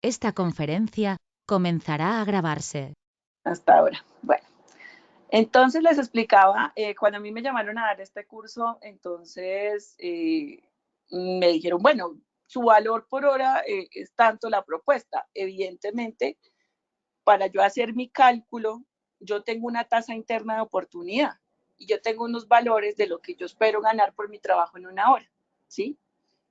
Esta conferencia comenzará a grabarse. Hasta ahora. Bueno, entonces les explicaba, cuando a mí me llamaron a dar este curso, entonces me dijeron, bueno, su valor por hora es tanto la propuesta. Evidentemente, para yo hacer mi cálculo, yo tengo una tasa interna de oportunidad y yo tengo unos valores de lo que yo espero ganar por mi trabajo en una hora, ¿sí?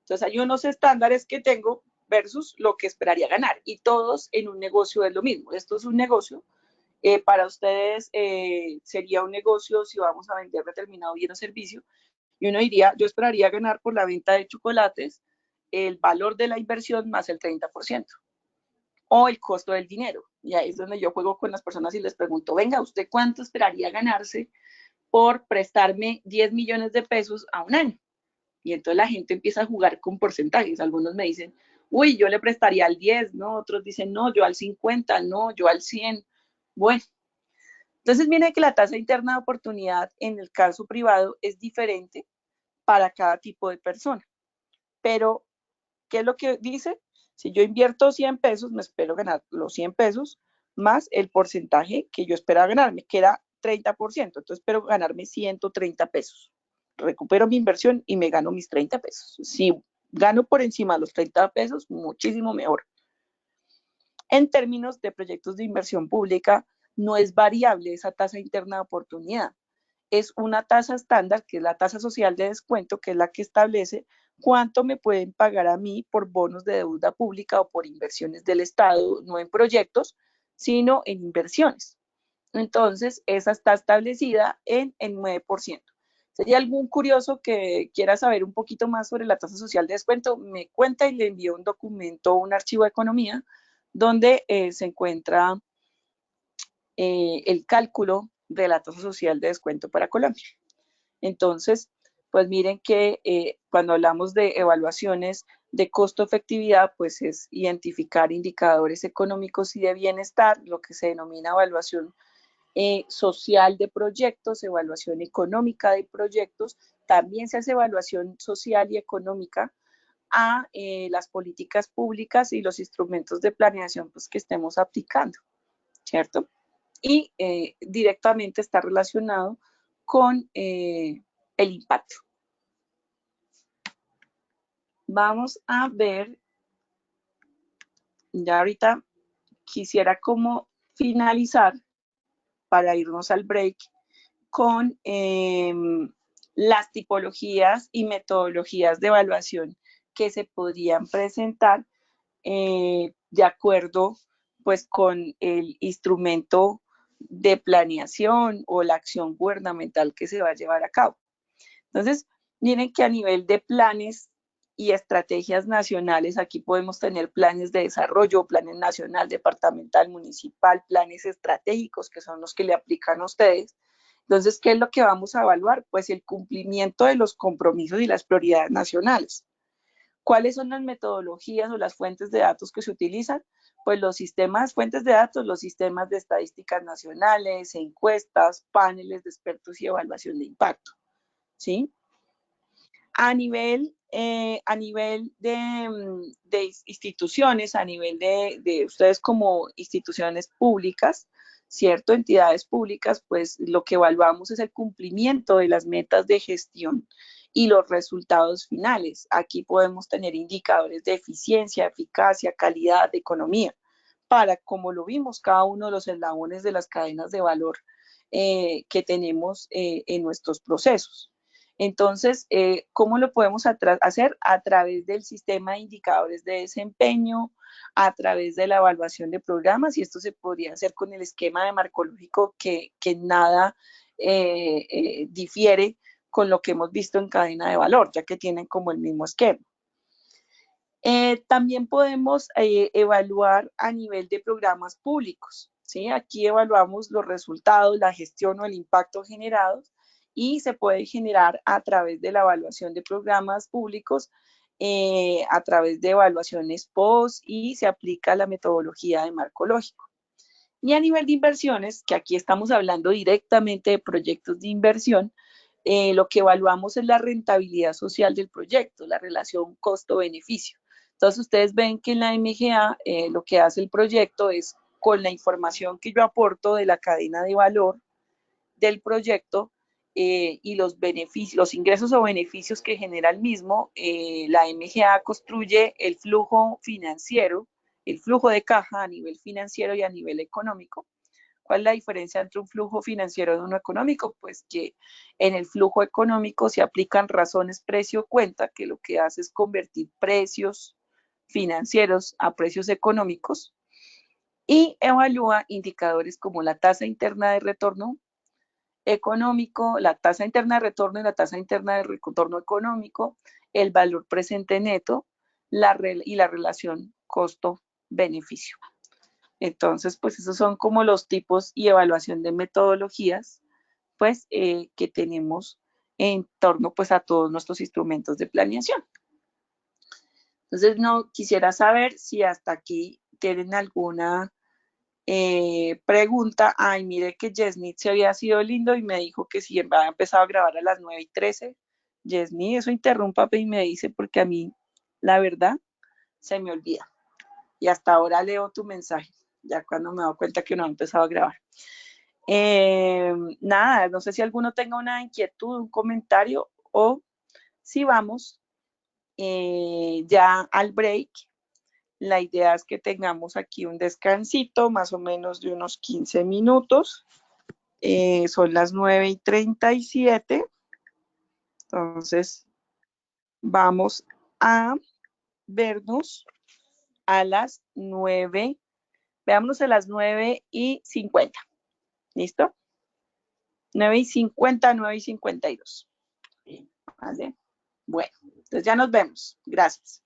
Entonces hay unos estándares que tengo versus lo que esperaría ganar y todos en un negocio es lo mismo. Esto es un negocio. Para ustedes sería un negocio si vamos a vender determinado bien o servicio y uno diría, yo esperaría ganar por la venta de chocolates el valor de la inversión más el 30% o el costo del dinero. Y ahí es donde yo juego con las personas y les pregunto, venga, ¿usted cuánto esperaría ganarse por prestarme 10 millones de pesos a un año? Y entonces la gente empieza a jugar con porcentajes. Algunos me dicen, uy, yo le prestaría al 10, ¿no? Otros dicen, no, yo al 50, no, yo al 100. Bueno, entonces miren que la tasa interna de oportunidad en el caso privado es diferente para cada tipo de persona. Pero, ¿qué es lo que dice? Si yo invierto 100 pesos, me espero ganar los 100 pesos más el porcentaje que yo esperaba ganarme, que era 30%. Entonces espero ganarme 130 pesos. Recupero mi inversión y me gano mis 30 pesos. Si gano por encima de los 30 pesos, muchísimo mejor. En términos de proyectos de inversión pública, no es variable esa tasa interna de oportunidad. Es una tasa estándar, que es la tasa social de descuento, que es la que establece cuánto me pueden pagar a mí por bonos de deuda pública o por inversiones del Estado, no en proyectos, sino en inversiones. Entonces, esa está establecida en el 9%. Si hay algún curioso que quiera saber un poquito más sobre la tasa social de descuento, me cuenta y le envío un documento, un archivo de economía, donde se encuentra el cálculo de la tasa social de descuento para Colombia. Entonces, pues miren que cuando hablamos de evaluaciones de costo-efectividad, pues es identificar indicadores económicos y de bienestar, lo que se denomina evaluación social de proyectos, evaluación económica de proyectos. También se hace evaluación social y económica a las políticas públicas y los instrumentos de planeación pues, que estemos aplicando, ¿cierto? Y directamente está relacionado con el impacto. Vamos a ver, ya ahorita quisiera como finalizar para irnos al break con las tipologías y metodologías de evaluación que se podrían presentar de acuerdo pues con el instrumento de planeación o la acción gubernamental que se va a llevar a cabo. Entonces, miren que a nivel de planes y estrategias nacionales, aquí podemos tener planes de desarrollo, planes nacional, departamental, municipal, planes estratégicos, que son los que le aplican a ustedes. Entonces, ¿qué es lo que vamos a evaluar? Pues el cumplimiento de los compromisos y las prioridades nacionales. ¿Cuáles son las metodologías o las fuentes de datos que se utilizan? Pues los sistemas, fuentes de datos, los sistemas de estadísticas nacionales, encuestas, paneles de expertos y evaluación de impacto. ¿Sí? A nivel de instituciones, a nivel de ustedes como instituciones públicas, ¿cierto? Entidades públicas, pues lo que evaluamos es el cumplimiento de las metas de gestión y los resultados finales. Aquí podemos tener indicadores de eficiencia, eficacia, calidad, de economía, para, como lo vimos, cada uno de los eslabones de las cadenas de valor que tenemos en nuestros procesos. Entonces, ¿cómo lo podemos hacer? A través del sistema de indicadores de desempeño, a través de la evaluación de programas, y esto se podría hacer con el esquema de marcológico que nada difiere con lo que hemos visto en cadena de valor, ya que tienen como el mismo esquema. También podemos evaluar a nivel de programas públicos, ¿sí? Aquí evaluamos los resultados, la gestión o el impacto generados y se puede generar a través de la evaluación de programas públicos, a través de evaluaciones post y se aplica la metodología de marco lógico. Y a nivel de inversiones, que aquí estamos hablando directamente de proyectos de inversión, lo que evaluamos es la rentabilidad social del proyecto, la relación costo-beneficio. Entonces ustedes ven que en la MGA lo que hace el proyecto es con la información que yo aporto de la cadena de valor del proyecto y los beneficios, los ingresos o beneficios que genera el mismo, la MGA construye el flujo financiero, el flujo de caja a nivel financiero y a nivel económico. ¿Cuál es la diferencia entre un flujo financiero y uno económico? Pues que en el flujo económico se aplican razones precio-cuenta, que lo que hace es convertir precios financieros a precios económicos y evalúa indicadores como la tasa interna de retorno económico, la tasa interna de retorno y la tasa interna de retorno económico, el valor presente neto y la relación costo-beneficio. Entonces, pues esos son como los tipos y evaluación de metodologías, pues, que tenemos en torno, pues, a todos nuestros instrumentos de planeación. Entonces, no quisiera saber si hasta aquí tienen alguna pregunta. Ay, mire que Yesnit se había sido lindo y me dijo que si había empezado a grabar a las 9:13. Yesnit, eso interrumpa y me dice porque a mí, la verdad, se me olvida. Y hasta ahora leo tu mensaje, ya cuando me doy cuenta que no ha empezado a grabar. Nada, no sé si alguno tenga una inquietud, un comentario o si vamos ya al break. La idea es que tengamos aquí un descansito más o menos de unos 15 minutos. Son las 9:37. Entonces, vamos a vernos a las 9. Veámonos a las 9:50. ¿Listo? 9:50, 9:52. ¿Vale? Bueno, entonces ya nos vemos. Gracias.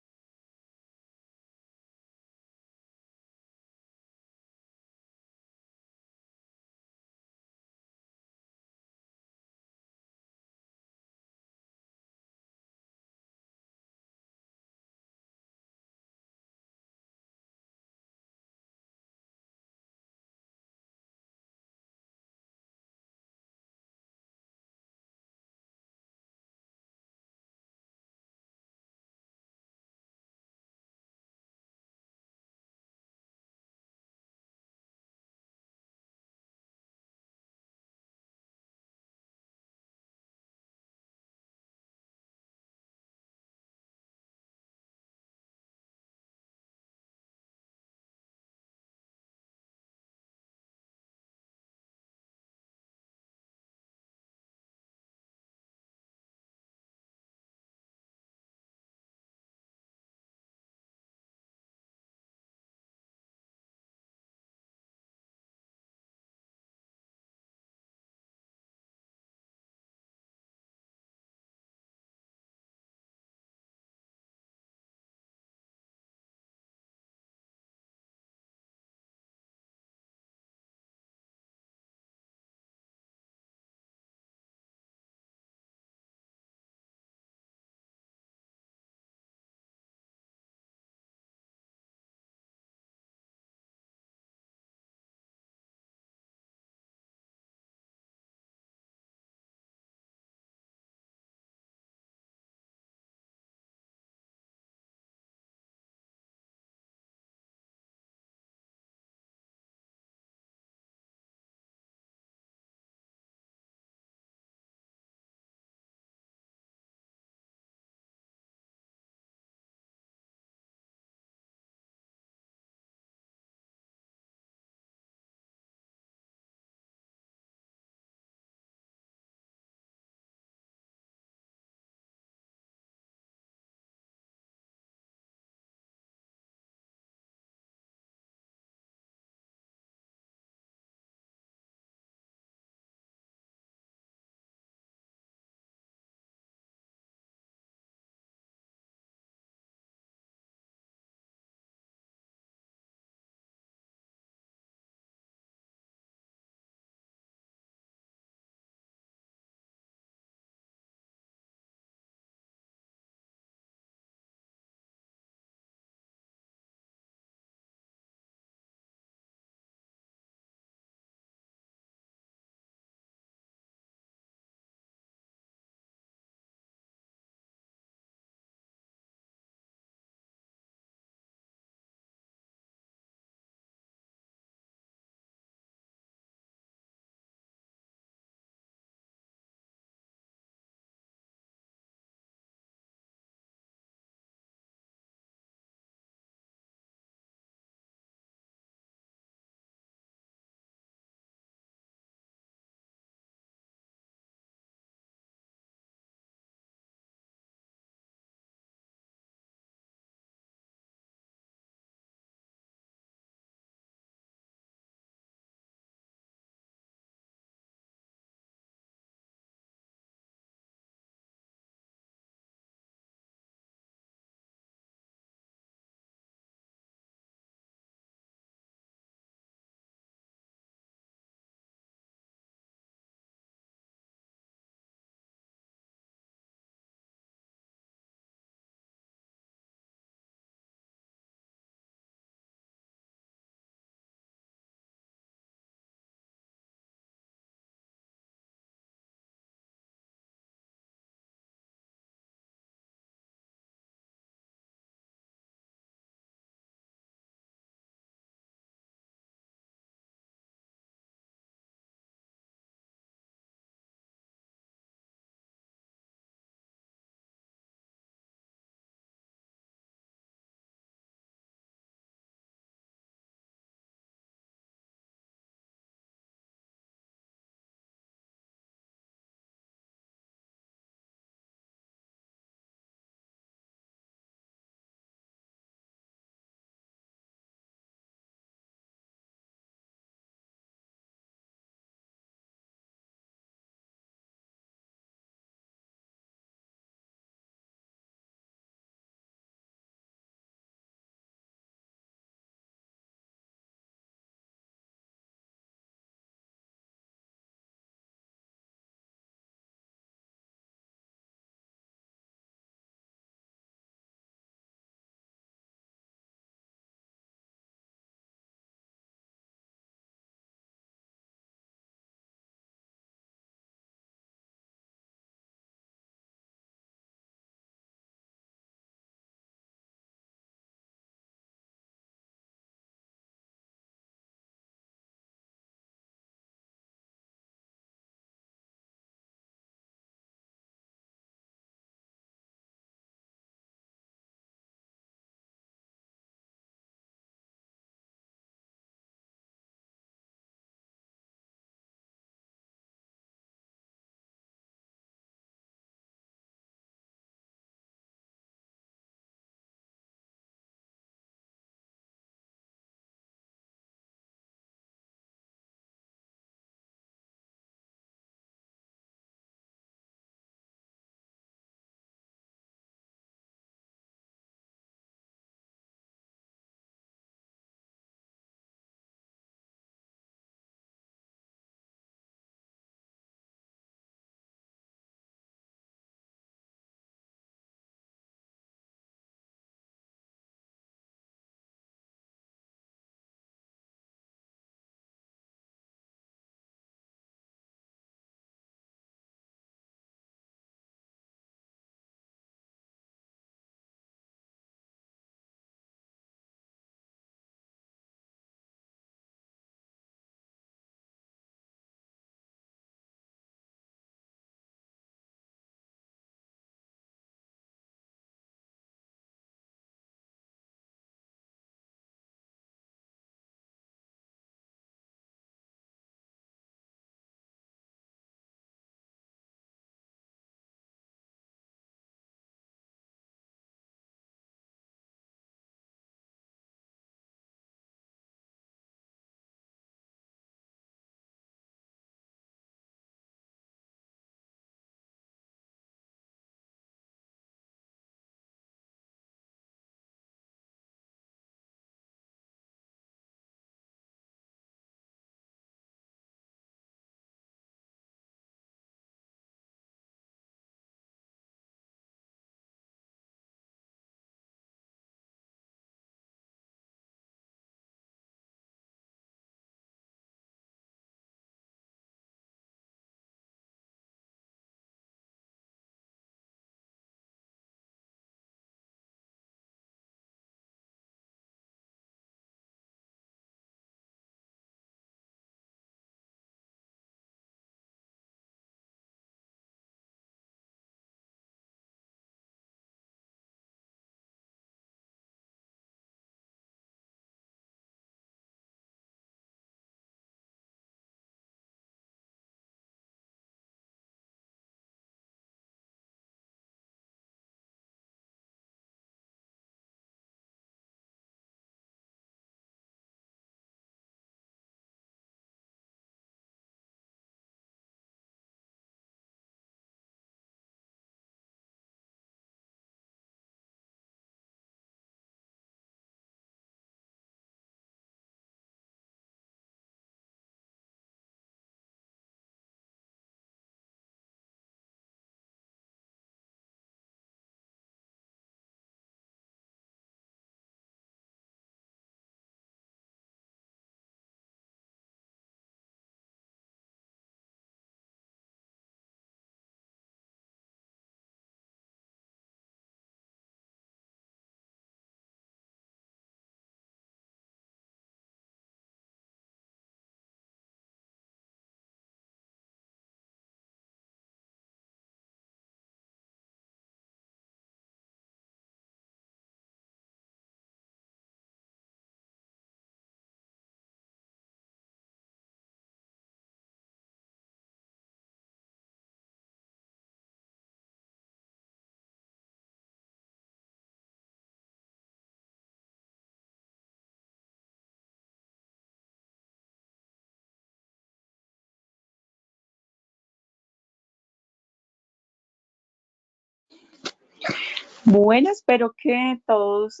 Bueno, espero que todos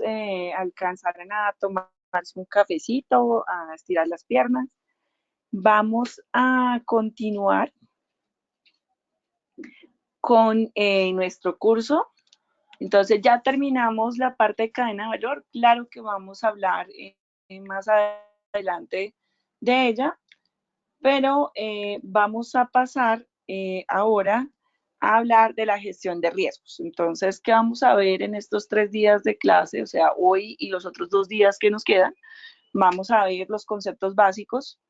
alcanzaran a tomarse un cafecito, a estirar las piernas. Vamos a continuar con nuestro curso. Entonces ya terminamos la parte de cadena de valor. Claro que vamos a hablar más adelante de ella, pero vamos a pasar ahora a hablar de la gestión de riesgos. Entonces, ¿qué vamos a ver en estos 3 días de clase? O sea, hoy y los otros 2 días que nos quedan, vamos a ver los conceptos básicos,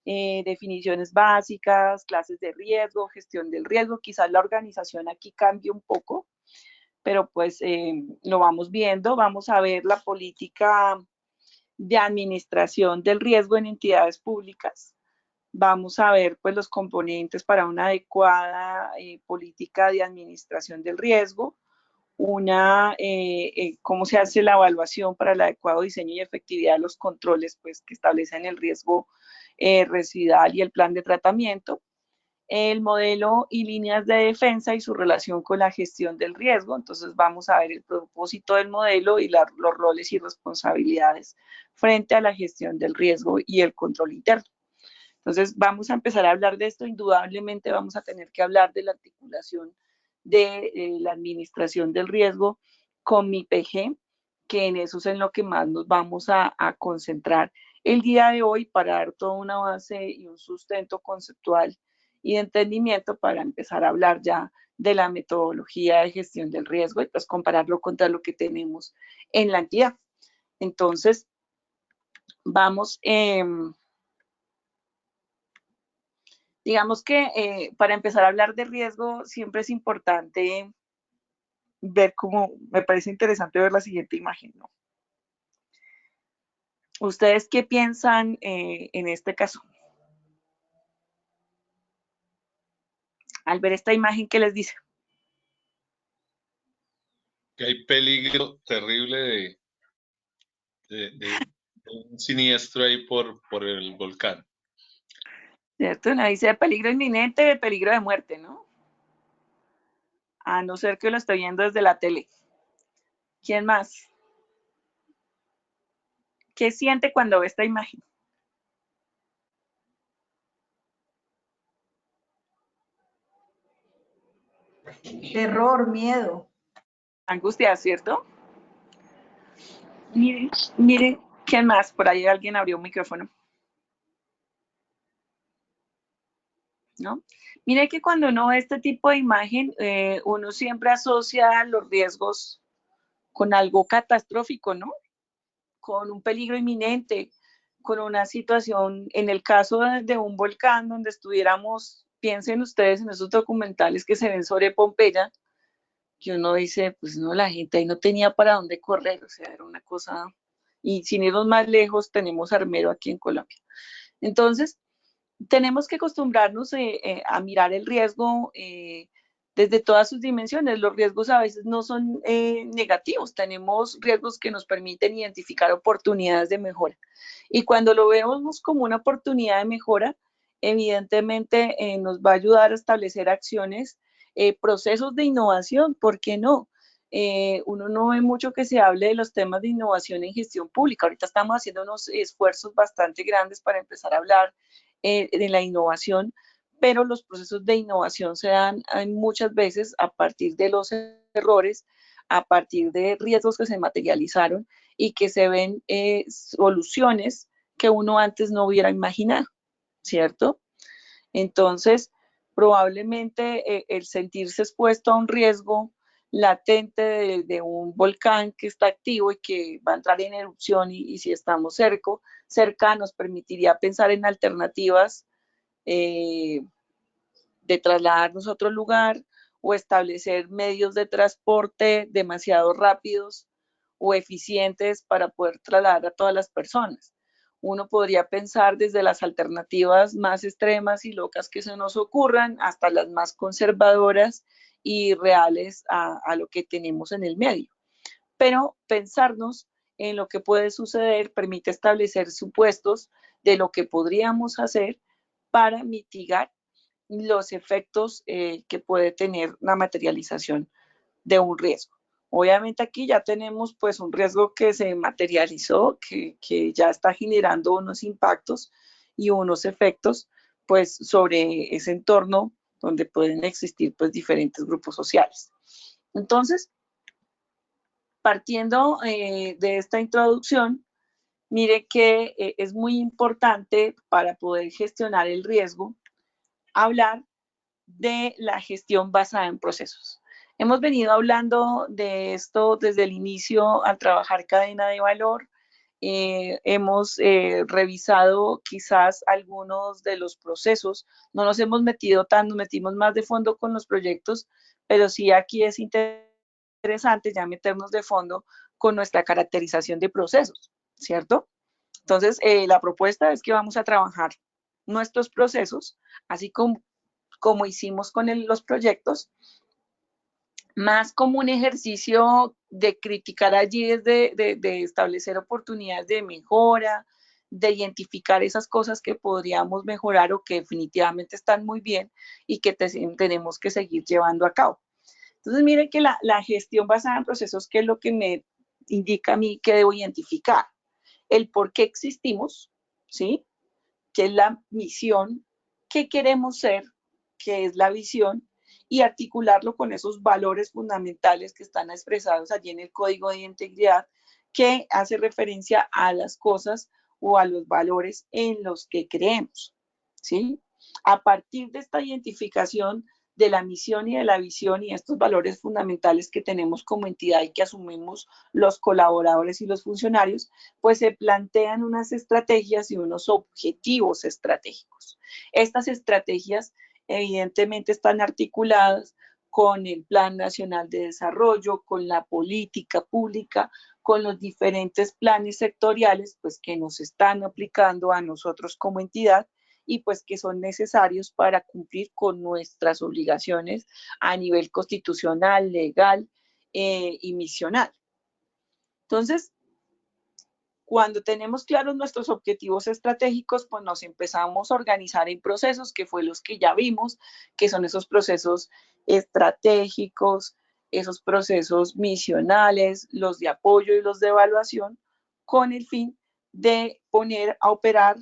definiciones básicas, clases de riesgo, gestión del riesgo. Quizás la organización aquí cambie un poco, pero pues lo vamos viendo. Vamos a ver la política de administración del riesgo en entidades públicas. Vamos a ver pues los componentes para una adecuada política de administración del riesgo, cómo se hace la evaluación para el adecuado diseño y efectividad de los controles pues, que establecen el riesgo residual y el plan de tratamiento, el modelo y líneas de defensa y su relación con la gestión del riesgo. Entonces vamos a ver el propósito del modelo y los roles y responsabilidades frente a la gestión del riesgo y el control interno. Entonces vamos a empezar a hablar de esto. Indudablemente vamos a tener que hablar de la articulación de la administración del riesgo con mi PG, que en eso es en lo que más nos vamos a concentrar el día de hoy para dar toda una base y un sustento conceptual y de entendimiento para empezar a hablar ya de la metodología de gestión del riesgo y pues compararlo contra lo que tenemos en la entidad. Entonces, vamos, digamos que para empezar a hablar de riesgo siempre es importante ver cómo, me parece interesante ver la siguiente imagen, ¿no? ¿Ustedes qué piensan en este caso? Al ver esta imagen, ¿qué les dice? Que hay peligro terrible de un siniestro ahí por el volcán. ¿Cierto? Una dice peligro inminente, peligro de muerte, ¿no? A no ser que lo esté viendo desde la tele. ¿Quién más? ¿Qué siente cuando ve esta imagen? Terror, miedo. Angustia, ¿cierto? Miren, ¿quién más? Por ahí alguien abrió un micrófono. ¿No? Mire que cuando uno ve este tipo de imagen, uno siempre asocia los riesgos con algo catastrófico, ¿no? Con un peligro inminente, con una situación, en el caso de un volcán donde estuviéramos, piensen ustedes en esos documentales que se ven sobre Pompeya, que uno dice, pues no, la gente ahí no tenía para dónde correr, o sea, era una cosa, y sin irnos más lejos, tenemos Armero aquí en Colombia. Entonces, tenemos que acostumbrarnos a mirar el riesgo desde todas sus dimensiones. Los riesgos a veces no son negativos, tenemos riesgos que nos permiten identificar oportunidades de mejora. Y cuando lo vemos como una oportunidad de mejora, evidentemente nos va a ayudar a establecer acciones, procesos de innovación, ¿por qué no? Uno no ve mucho que se hable de los temas de innovación en gestión pública. Ahorita estamos haciendo unos esfuerzos bastante grandes para empezar a hablar de la innovación, pero los procesos de innovación se dan muchas veces a partir de los errores, a partir de riesgos que se materializaron y que se ven soluciones que uno antes no hubiera imaginado, ¿cierto? Entonces, probablemente el sentirse expuesto a un riesgo latente de un volcán que está activo y que va a entrar en erupción y si estamos cerca nos permitiría pensar en alternativas de trasladarnos a otro lugar o establecer medios de transporte demasiado rápidos o eficientes para poder trasladar a todas las personas. Uno podría pensar desde las alternativas más extremas y locas que se nos ocurran hasta las más conservadoras y reales a lo que tenemos en el medio. Pero pensarnos en lo que puede suceder permite establecer supuestos de lo que podríamos hacer para mitigar los efectos que puede tener la materialización de un riesgo. Obviamente aquí ya tenemos pues un riesgo que se materializó, que ya está generando unos impactos y unos efectos pues sobre ese entorno donde pueden existir pues diferentes grupos sociales. Entonces, partiendo de esta introducción, mire que es muy importante para poder gestionar el riesgo hablar de la gestión basada en procesos. Hemos venido hablando de esto desde el inicio al trabajar cadena de valor. Hemos revisado quizás algunos de los procesos. No nos hemos metido nos metimos más de fondo con los proyectos, pero sí aquí es interesante ya meternos de fondo con nuestra caracterización de procesos, ¿cierto? Entonces, la propuesta es que vamos a trabajar nuestros procesos, así como hicimos con los proyectos, más como un ejercicio de criticar allí, de establecer oportunidades de mejora, de identificar esas cosas que podríamos mejorar o que definitivamente están muy bien y que tenemos que seguir llevando a cabo. Entonces, miren que la gestión basada en procesos, ¿qué es lo que me indica a mí que debo identificar? El por qué existimos, ¿sí? ¿Qué es la misión? ¿Qué queremos ser? ¿Qué es la visión? Y articularlo con esos valores fundamentales que están expresados allí en el código de integridad, que hace referencia a las cosas o a los valores en los que creemos, ¿sí? A partir de esta identificación de la misión y de la visión y estos valores fundamentales que tenemos como entidad y que asumimos los colaboradores y los funcionarios, pues se plantean unas estrategias y unos objetivos estratégicos. Estas estrategias evidentemente están articuladas con el Plan Nacional de Desarrollo, con la política pública, con los diferentes planes sectoriales, pues que nos están aplicando a nosotros como entidad y pues que son necesarios para cumplir con nuestras obligaciones a nivel constitucional, legal y misional. Entonces, cuando tenemos claros nuestros objetivos estratégicos, pues nos empezamos a organizar en procesos, que fue los que ya vimos, que son esos procesos estratégicos, esos procesos misionales, los de apoyo y los de evaluación, con el fin de poner a operar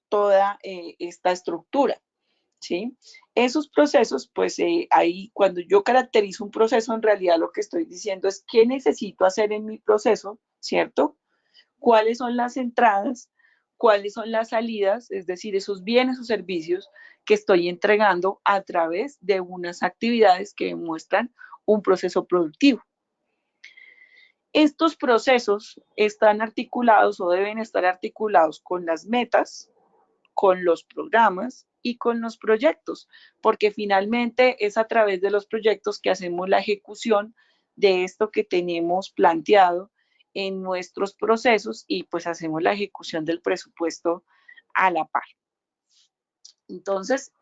toda esta estructura, ¿sí? Esos procesos, pues ahí cuando yo caracterizo un proceso, en realidad lo que estoy diciendo es qué necesito hacer en mi proceso, ¿cierto? Cuáles son las entradas, cuáles son las salidas, es decir, esos bienes o servicios que estoy entregando a través de unas actividades que demuestran un proceso productivo. Estos procesos están articulados o deben estar articulados con las metas, con los programas y con los proyectos, porque finalmente es a través de los proyectos que hacemos la ejecución de esto que tenemos planteado en nuestros procesos y pues hacemos la ejecución del presupuesto a la par. Entonces,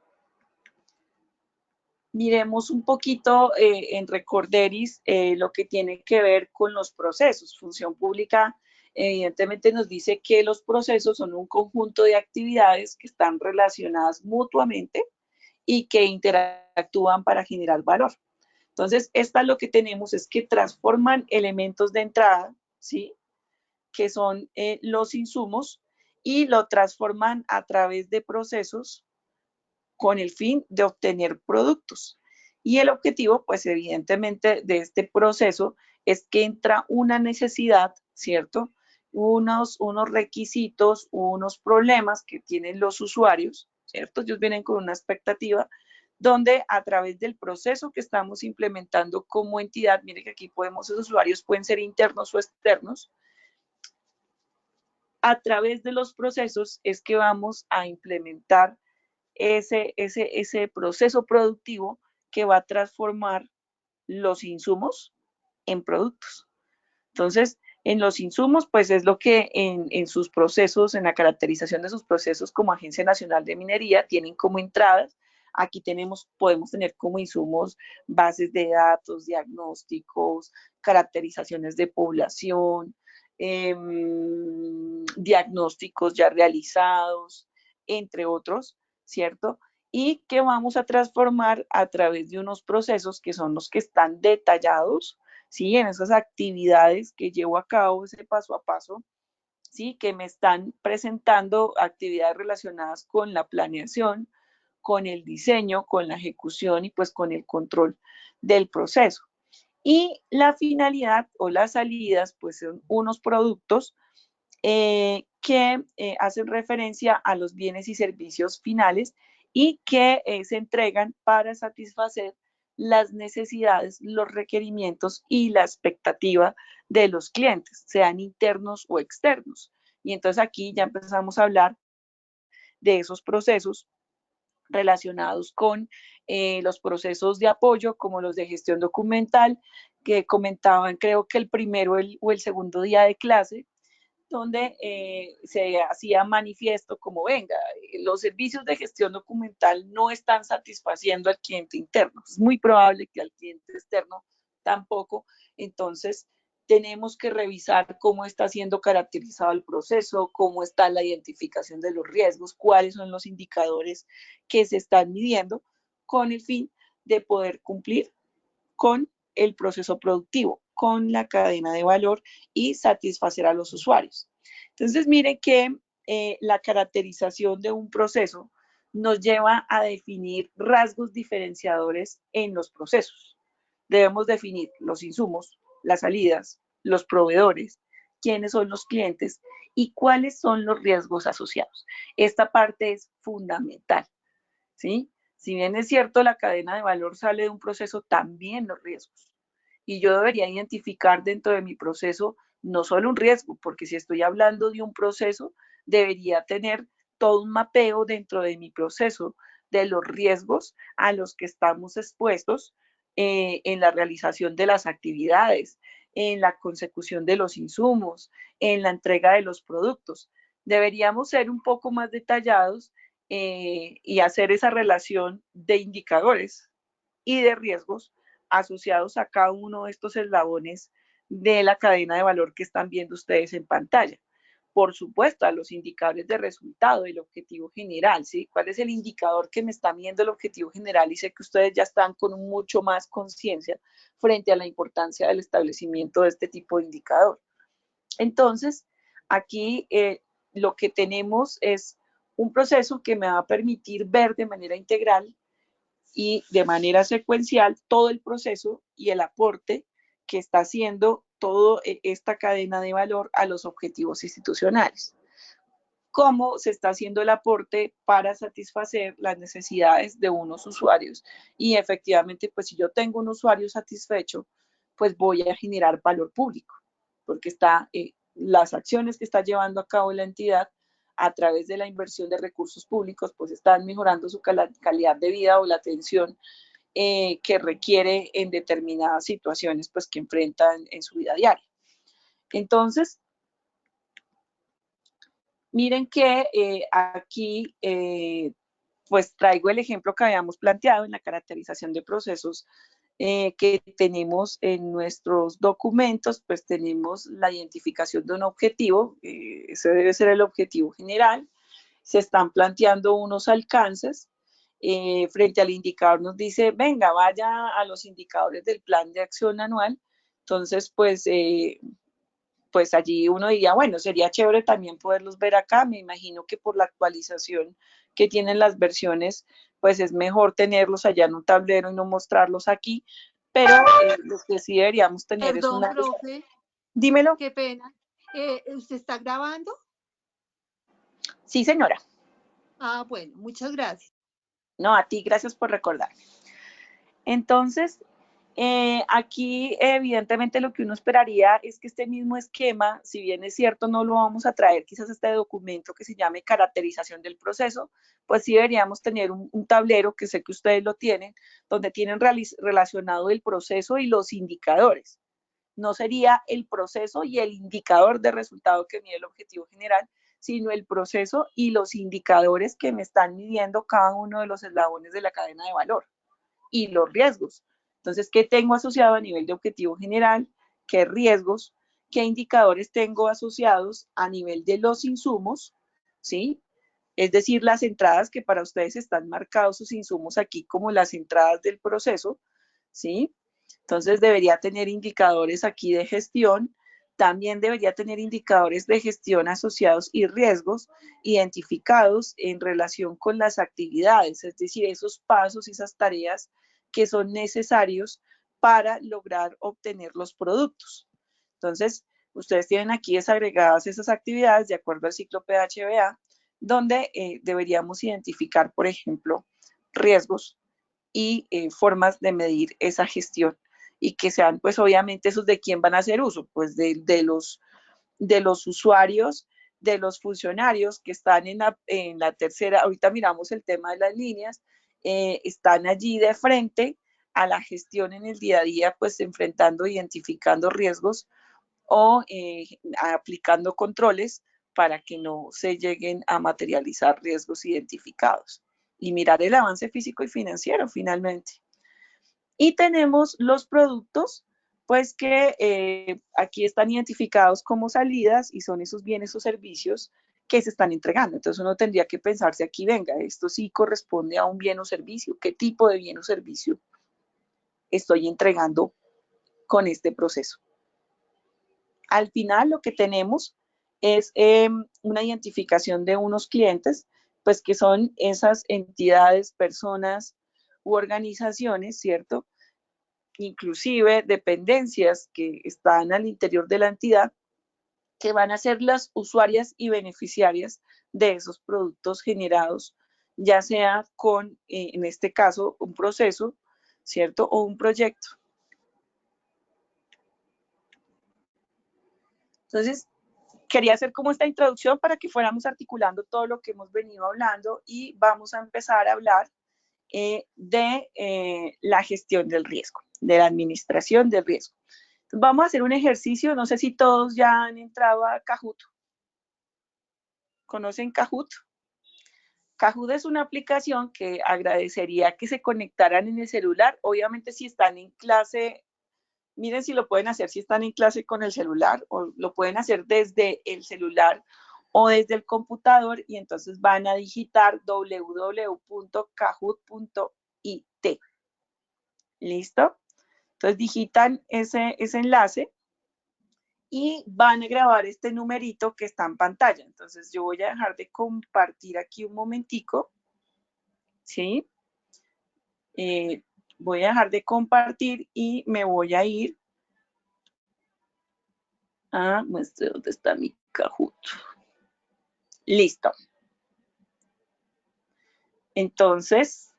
miremos un poquito en Recorderis lo que tiene que ver con los procesos. Función pública evidentemente nos dice que los procesos son un conjunto de actividades que están relacionadas mutuamente y que interactúan para generar valor. Entonces, esta lo que tenemos es que transforman elementos de entrada, ¿sí? Que son los insumos, y lo transforman a través de procesos con el fin de obtener productos. Y el objetivo, pues evidentemente, de este proceso es que entra una necesidad, ¿cierto? Unos requisitos, unos problemas que tienen los usuarios, ¿cierto? Ellos vienen con una expectativa donde a través del proceso que estamos implementando como entidad, mire que aquí podemos, los usuarios pueden ser internos o externos, a través de los procesos es que vamos a implementar ese proceso productivo que va a transformar los insumos en productos. Entonces, en los insumos, pues es lo que en sus procesos, en la caracterización de sus procesos como Agencia Nacional de Minería, tienen como entradas. Aquí podemos tener como insumos bases de datos, diagnósticos, caracterizaciones de población, diagnósticos ya realizados, entre otros, ¿cierto? Y que vamos a transformar a través de unos procesos que son los que están detallados ¿sí? En esas actividades que llevo a cabo, ese paso a paso, ¿sí? Que me están presentando actividades relacionadas con la planeación, con el diseño, con la ejecución y pues con el control del proceso. Y la finalidad o las salidas pues son unos productos que hacen referencia a los bienes y servicios finales y que se entregan para satisfacer las necesidades, los requerimientos y la expectativa de los clientes, sean internos o externos. Y entonces aquí ya empezamos a hablar de esos procesos relacionados con los procesos de apoyo, como los de gestión documental, que comentaban, creo que el primero o el segundo día de clase, donde se hacía manifiesto como, venga, los servicios de gestión documental no están satisfaciendo al cliente interno. Es muy probable que al cliente externo tampoco. Entonces, tenemos que revisar cómo está siendo caracterizado el proceso, cómo está la identificación de los riesgos, cuáles son los indicadores que se están midiendo con el fin de poder cumplir con el proceso productivo, con la cadena de valor y satisfacer a los usuarios. Entonces, miren que la caracterización de un proceso nos lleva a definir rasgos diferenciadores en los procesos. Debemos definir los insumos, las salidas, los proveedores, quiénes son los clientes y cuáles son los riesgos asociados. Esta parte es fundamental, ¿sí? Si bien es cierto, la cadena de valor sale de un proceso, también los riesgos. Y yo debería identificar dentro de mi proceso no solo un riesgo, porque si estoy hablando de un proceso, debería tener todo un mapeo dentro de mi proceso de los riesgos a los que estamos expuestos en la realización de las actividades, en la consecución de los insumos, en la entrega de los productos. Deberíamos ser un poco más detallados y hacer esa relación de indicadores y de riesgos asociados a cada uno de estos eslabones de la cadena de valor que están viendo ustedes en pantalla. Por supuesto, a los indicadores de resultado, el objetivo general, ¿sí? ¿Cuál es el indicador que me está viendo el objetivo general? Y sé que ustedes ya están con mucho más conciencia frente a la importancia del establecimiento de este tipo de indicador. Entonces, aquí lo que tenemos es un proceso que me va a permitir ver de manera integral y de manera secuencial todo el proceso y el aporte que está haciendo toda esta cadena de valor a los objetivos institucionales. Cómo se está haciendo el aporte para satisfacer las necesidades de unos usuarios. Y efectivamente, pues si yo tengo un usuario satisfecho, pues voy a generar valor público, porque está las acciones que está llevando a cabo la entidad a través de la inversión de recursos públicos, pues están mejorando su calidad de vida o la atención que requiere en determinadas situaciones pues, que enfrentan en su vida diaria. Entonces, miren que aquí pues traigo el ejemplo que habíamos planteado en la caracterización de procesos que tenemos en nuestros documentos, pues tenemos la identificación de un objetivo, ese debe ser el objetivo general, se están planteando unos alcances, frente al indicador nos dice, venga, vaya a los indicadores del plan de acción anual, entonces pues allí uno diría, bueno, sería chévere también poderlos ver acá, me imagino que por la actualización que tienen las versiones, pues es mejor tenerlos allá en un tablero y no mostrarlos aquí, pero lo que sí deberíamos tener es una... profe, Dímelo. qué pena. ¿Usted está grabando? Sí, señora. Ah, bueno, muchas gracias. No, a ti, gracias por recordar. Entonces, aquí evidentemente lo que uno esperaría es que este mismo esquema, si bien es cierto, no lo vamos a traer quizás este documento que se llame caracterización del proceso, pues sí deberíamos tener un tablero, que sé que ustedes lo tienen, donde tienen relacionado el proceso y los indicadores. No sería el proceso y el indicador de resultado que mide el objetivo general, sino el proceso y los indicadores que me están midiendo cada uno de los eslabones de la cadena de valor y los riesgos. Entonces, ¿qué tengo asociado a nivel de objetivo general? ¿Qué riesgos? ¿Qué indicadores tengo asociados a nivel de los insumos? ¿Sí? Es decir, las entradas que para ustedes están marcados sus insumos aquí como las entradas del proceso, ¿sí? Entonces debería tener indicadores aquí de gestión, también debería tener indicadores de gestión asociados y riesgos identificados en relación con las actividades, es decir, esos pasos, esas tareas que son necesarios para lograr obtener los productos. Entonces, ustedes tienen aquí desagregadas esas actividades de acuerdo al ciclo PHBA, donde deberíamos identificar, por ejemplo, riesgos y formas de medir esa gestión y que sean, pues obviamente, esos de quién van a hacer uso, pues de los usuarios, de los funcionarios que están en la tercera, ahorita miramos el tema de las líneas, están allí de frente a la gestión en el día a día, pues enfrentando, identificando riesgos o aplicando controles para que no se lleguen a materializar riesgos identificados y mirar el avance físico y financiero finalmente. Y tenemos los productos, pues que aquí están identificados como salidas y son esos bienes o servicios que se están entregando. Entonces uno tendría que pensarse aquí, venga, esto sí corresponde a un bien o servicio, ¿qué tipo de bien o servicio estoy entregando con este proceso? Al final lo que tenemos es una identificación de unos clientes, pues que son esas entidades, personas u organizaciones, ¿cierto? Inclusive dependencias que están al interior de la entidad, que van a ser las usuarias y beneficiarias de esos productos generados, ya sea con, en este caso, un proceso, ¿cierto? O un proyecto. Entonces, quería hacer como esta introducción para que fuéramos articulando todo lo que hemos venido hablando y vamos a empezar a hablar de la gestión del riesgo, de la administración del riesgo. Entonces, vamos a hacer un ejercicio, no sé si todos ya han entrado a Kahoot. ¿Conocen Kahoot? Kahoot es una aplicación que agradecería que se conectaran en el celular. Obviamente si están en clase, miren si lo pueden hacer si están en clase con el celular o lo pueden hacer desde el celular o desde el computador y entonces van a digitar www.kahoot.it. ¿Listo? Entonces digitan ese enlace y van a grabar este numerito que está en pantalla. Entonces yo voy a dejar de compartir aquí un momentico, ¿sí? Voy a dejar de compartir y me voy a ir a muestre dónde está mi Kahoot. Listo. Entonces,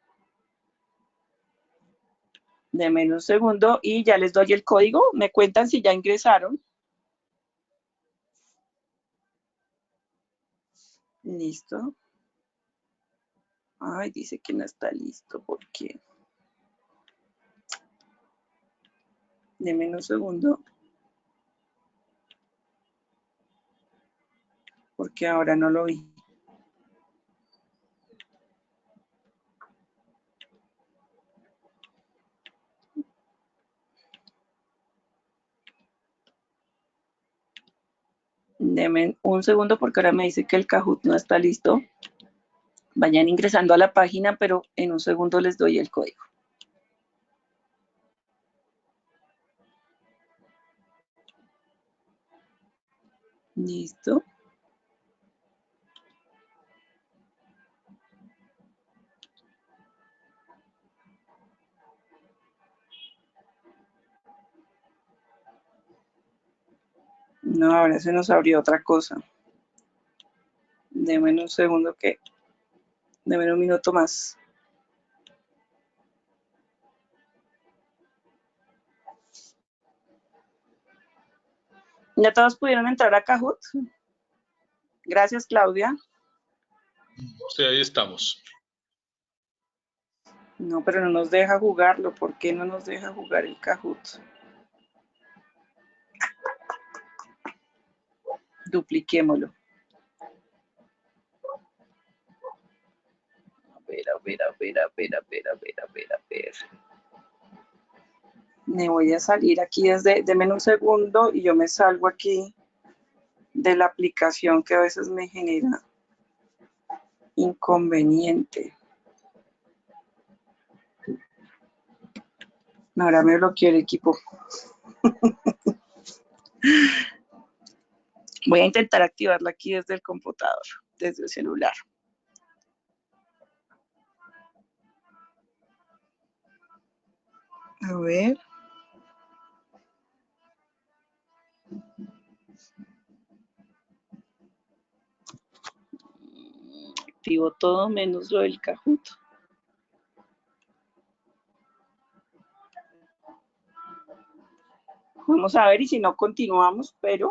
denme un segundo y ya les doy el código. Me cuentan si ya ingresaron. Listo. Ay, dice que no está listo. ¿Por qué? Denme un segundo. Porque ahora no lo vi. Denme un segundo porque ahora me dice que el Kahoot no está listo. Vayan ingresando a la página, pero en un segundo les doy el código. Listo. No, ahora se nos abrió otra cosa. Denme un segundo denme un minuto más. ¿Ya todos pudieron entrar a Kahoot? Gracias, Claudia. Sí, ahí estamos. No, pero no nos deja jugarlo. ¿Por qué no nos deja jugar el Kahoot? Dupliquémoslo. A ver. Me voy a salir aquí denme un segundo y yo me salgo aquí de la aplicación que a veces me genera inconveniente. Ahora me bloqueó el equipo. Voy a intentar activarla aquí desde el computador, desde el celular. A ver. Activo todo menos lo del Kahoot. Vamos a ver y si no continuamos, pero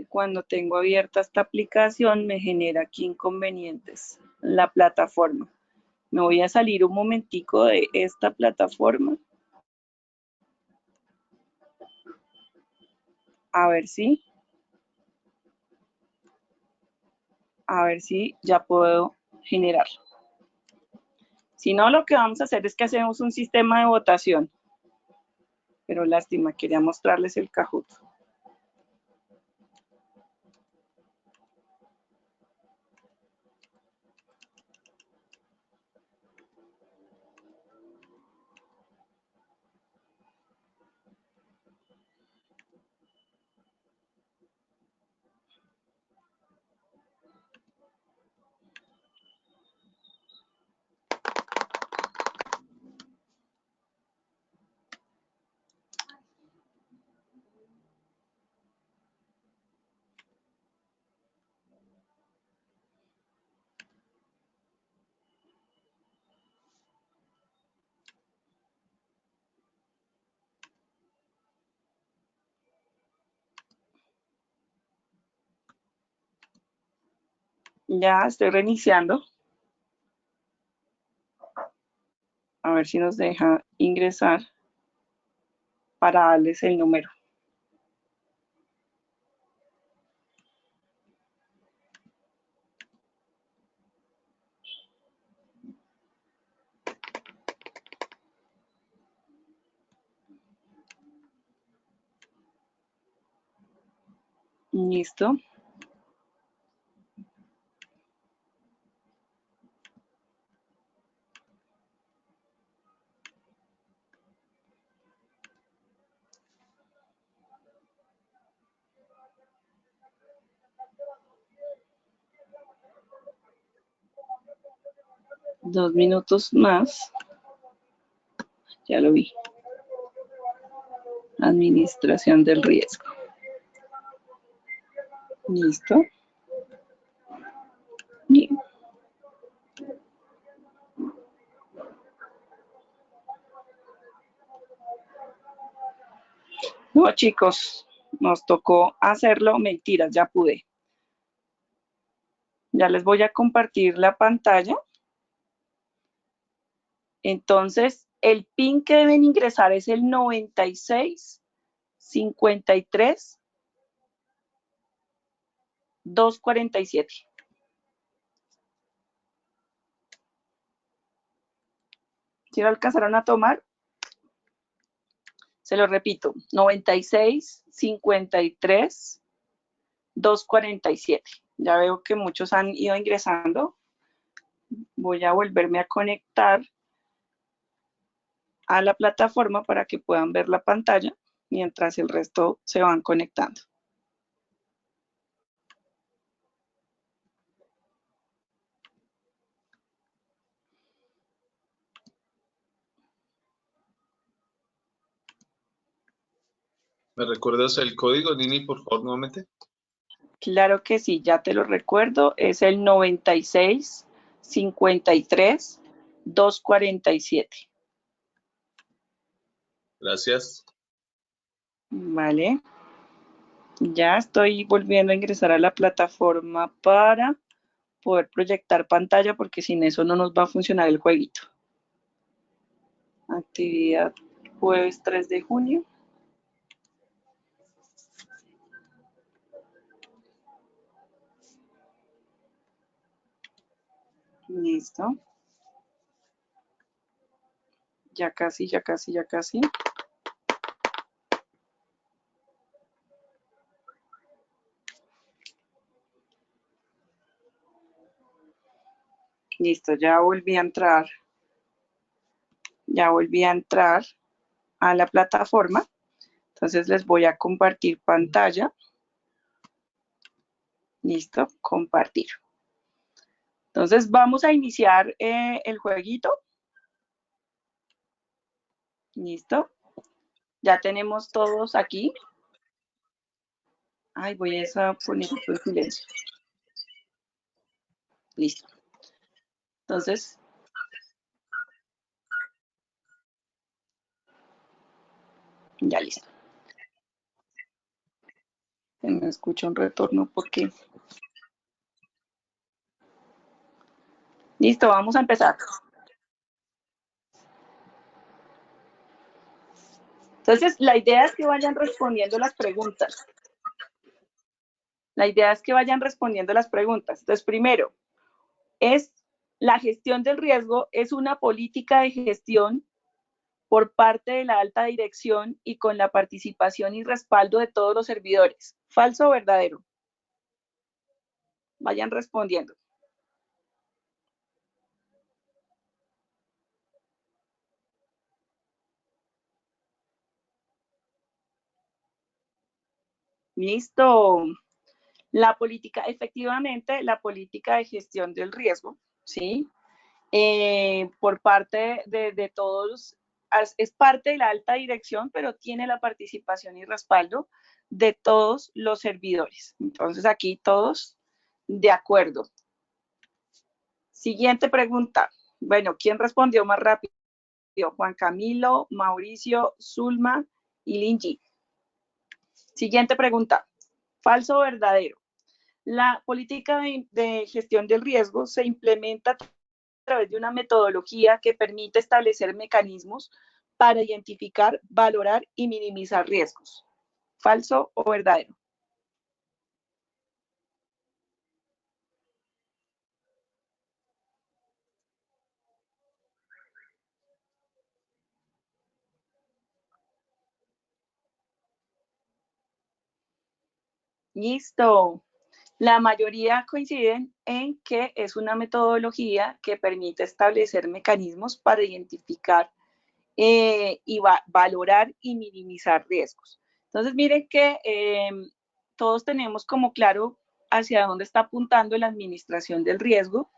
cuando tengo abierta esta aplicación me genera aquí inconvenientes la plataforma. Me voy a salir un momentico de esta plataforma. A ver si ya puedo generarlo. Si no, lo que vamos a hacer es que hacemos un sistema de votación. Pero lástima, quería mostrarles el Kahoot. Ya estoy reiniciando. A ver si nos deja ingresar para darles el número. Listo. Dos minutos más. Ya lo vi. Administración del riesgo. Listo. Bien. No, chicos, nos tocó hacerlo. Mentiras, ya pude. Ya les voy a compartir la pantalla. Entonces, el PIN que deben ingresar es el 96 53 247. ¿Sí lo alcanzaron a tomar? Se lo repito, 96 53 247. Ya veo que muchos han ido ingresando. Voy a volverme a conectar a la plataforma para que puedan ver la pantalla mientras el resto se van conectando. ¿Me recuerdas el código, Nini, por favor, nuevamente? Claro que sí, ya te lo recuerdo, es el 96 53 247. Gracias. Vale. Ya estoy volviendo a ingresar a la plataforma para poder proyectar pantalla porque sin eso no nos va a funcionar el jueguito. Actividad jueves 3 de junio. Listo. Ya casi, ya casi, ya casi. Listo, ya volví a entrar Ya volví a entrar a la plataforma. Entonces les voy a compartir pantalla. Listo, compartir. Entonces vamos a iniciar el jueguito. Listo. Ya tenemos todos aquí. Ay, voy a poner esto en silencio. Listo. Entonces, ya listo. Me escucha un retorno porque... Listo, vamos a empezar. Entonces, la idea es que vayan respondiendo las preguntas. La idea es que vayan respondiendo las preguntas. Entonces, primero, la gestión del riesgo es una política de gestión por parte de la alta dirección y con la participación y respaldo de todos los servidores. ¿Falso o verdadero? Vayan respondiendo. Listo. La política, efectivamente, la política de gestión del riesgo, ¿sí? Por parte de todos, es parte de la alta dirección, pero tiene la participación y respaldo de todos los servidores. Entonces, aquí todos de acuerdo. Siguiente pregunta. Bueno, ¿quién respondió más rápido? Juan Camilo, Mauricio, Zulma y Linji. Siguiente pregunta. ¿Falso o verdadero? La política de gestión del riesgo se implementa a través de una metodología que permite establecer mecanismos para identificar, valorar y minimizar riesgos. ¿Falso o verdadero? Listo. La mayoría coinciden en que es una metodología que permite establecer mecanismos para identificar y valorar y minimizar riesgos. Entonces, miren que todos tenemos como claro hacia dónde está apuntando la administración del riesgo.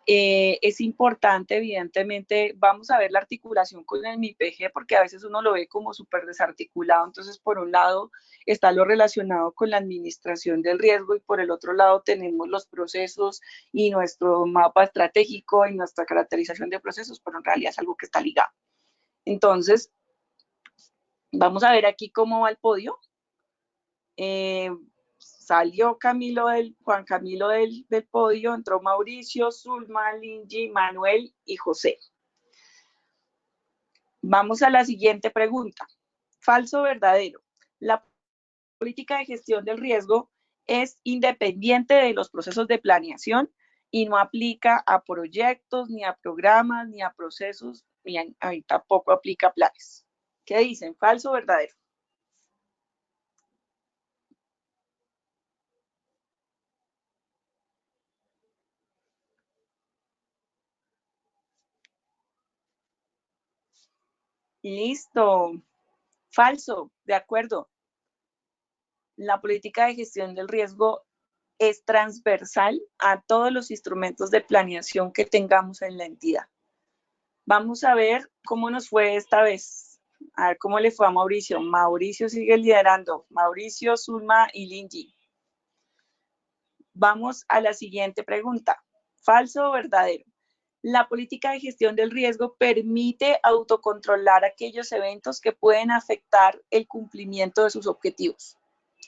Es importante, evidentemente, vamos a ver la articulación con el MIPG, porque a veces uno lo ve como súper desarticulado. Entonces, por un lado está lo relacionado con la administración del riesgo y por el otro lado tenemos los procesos y nuestro mapa estratégico y nuestra caracterización de procesos, pero en realidad es algo que está ligado. Entonces, vamos a ver aquí cómo va el podio. Salió Juan Camilo del podio, entró Mauricio, Zulma, Linji, Manuel y José. Vamos a la siguiente pregunta. ¿Falso o verdadero? La política de gestión del riesgo es independiente de los procesos de planeación y no aplica a proyectos, ni a programas, ni a procesos, ni tampoco aplica a planes. ¿Qué dicen? ¿Falso o verdadero? Listo. Falso, de acuerdo. La política de gestión del riesgo es transversal a todos los instrumentos de planeación que tengamos en la entidad. Vamos a ver cómo nos fue esta vez. A ver cómo le fue a Mauricio. Mauricio sigue liderando. Mauricio, Zulma y Linji. Vamos a la siguiente pregunta. ¿Falso o verdadero? La política de gestión del riesgo permite autocontrolar aquellos eventos que pueden afectar el cumplimiento de sus objetivos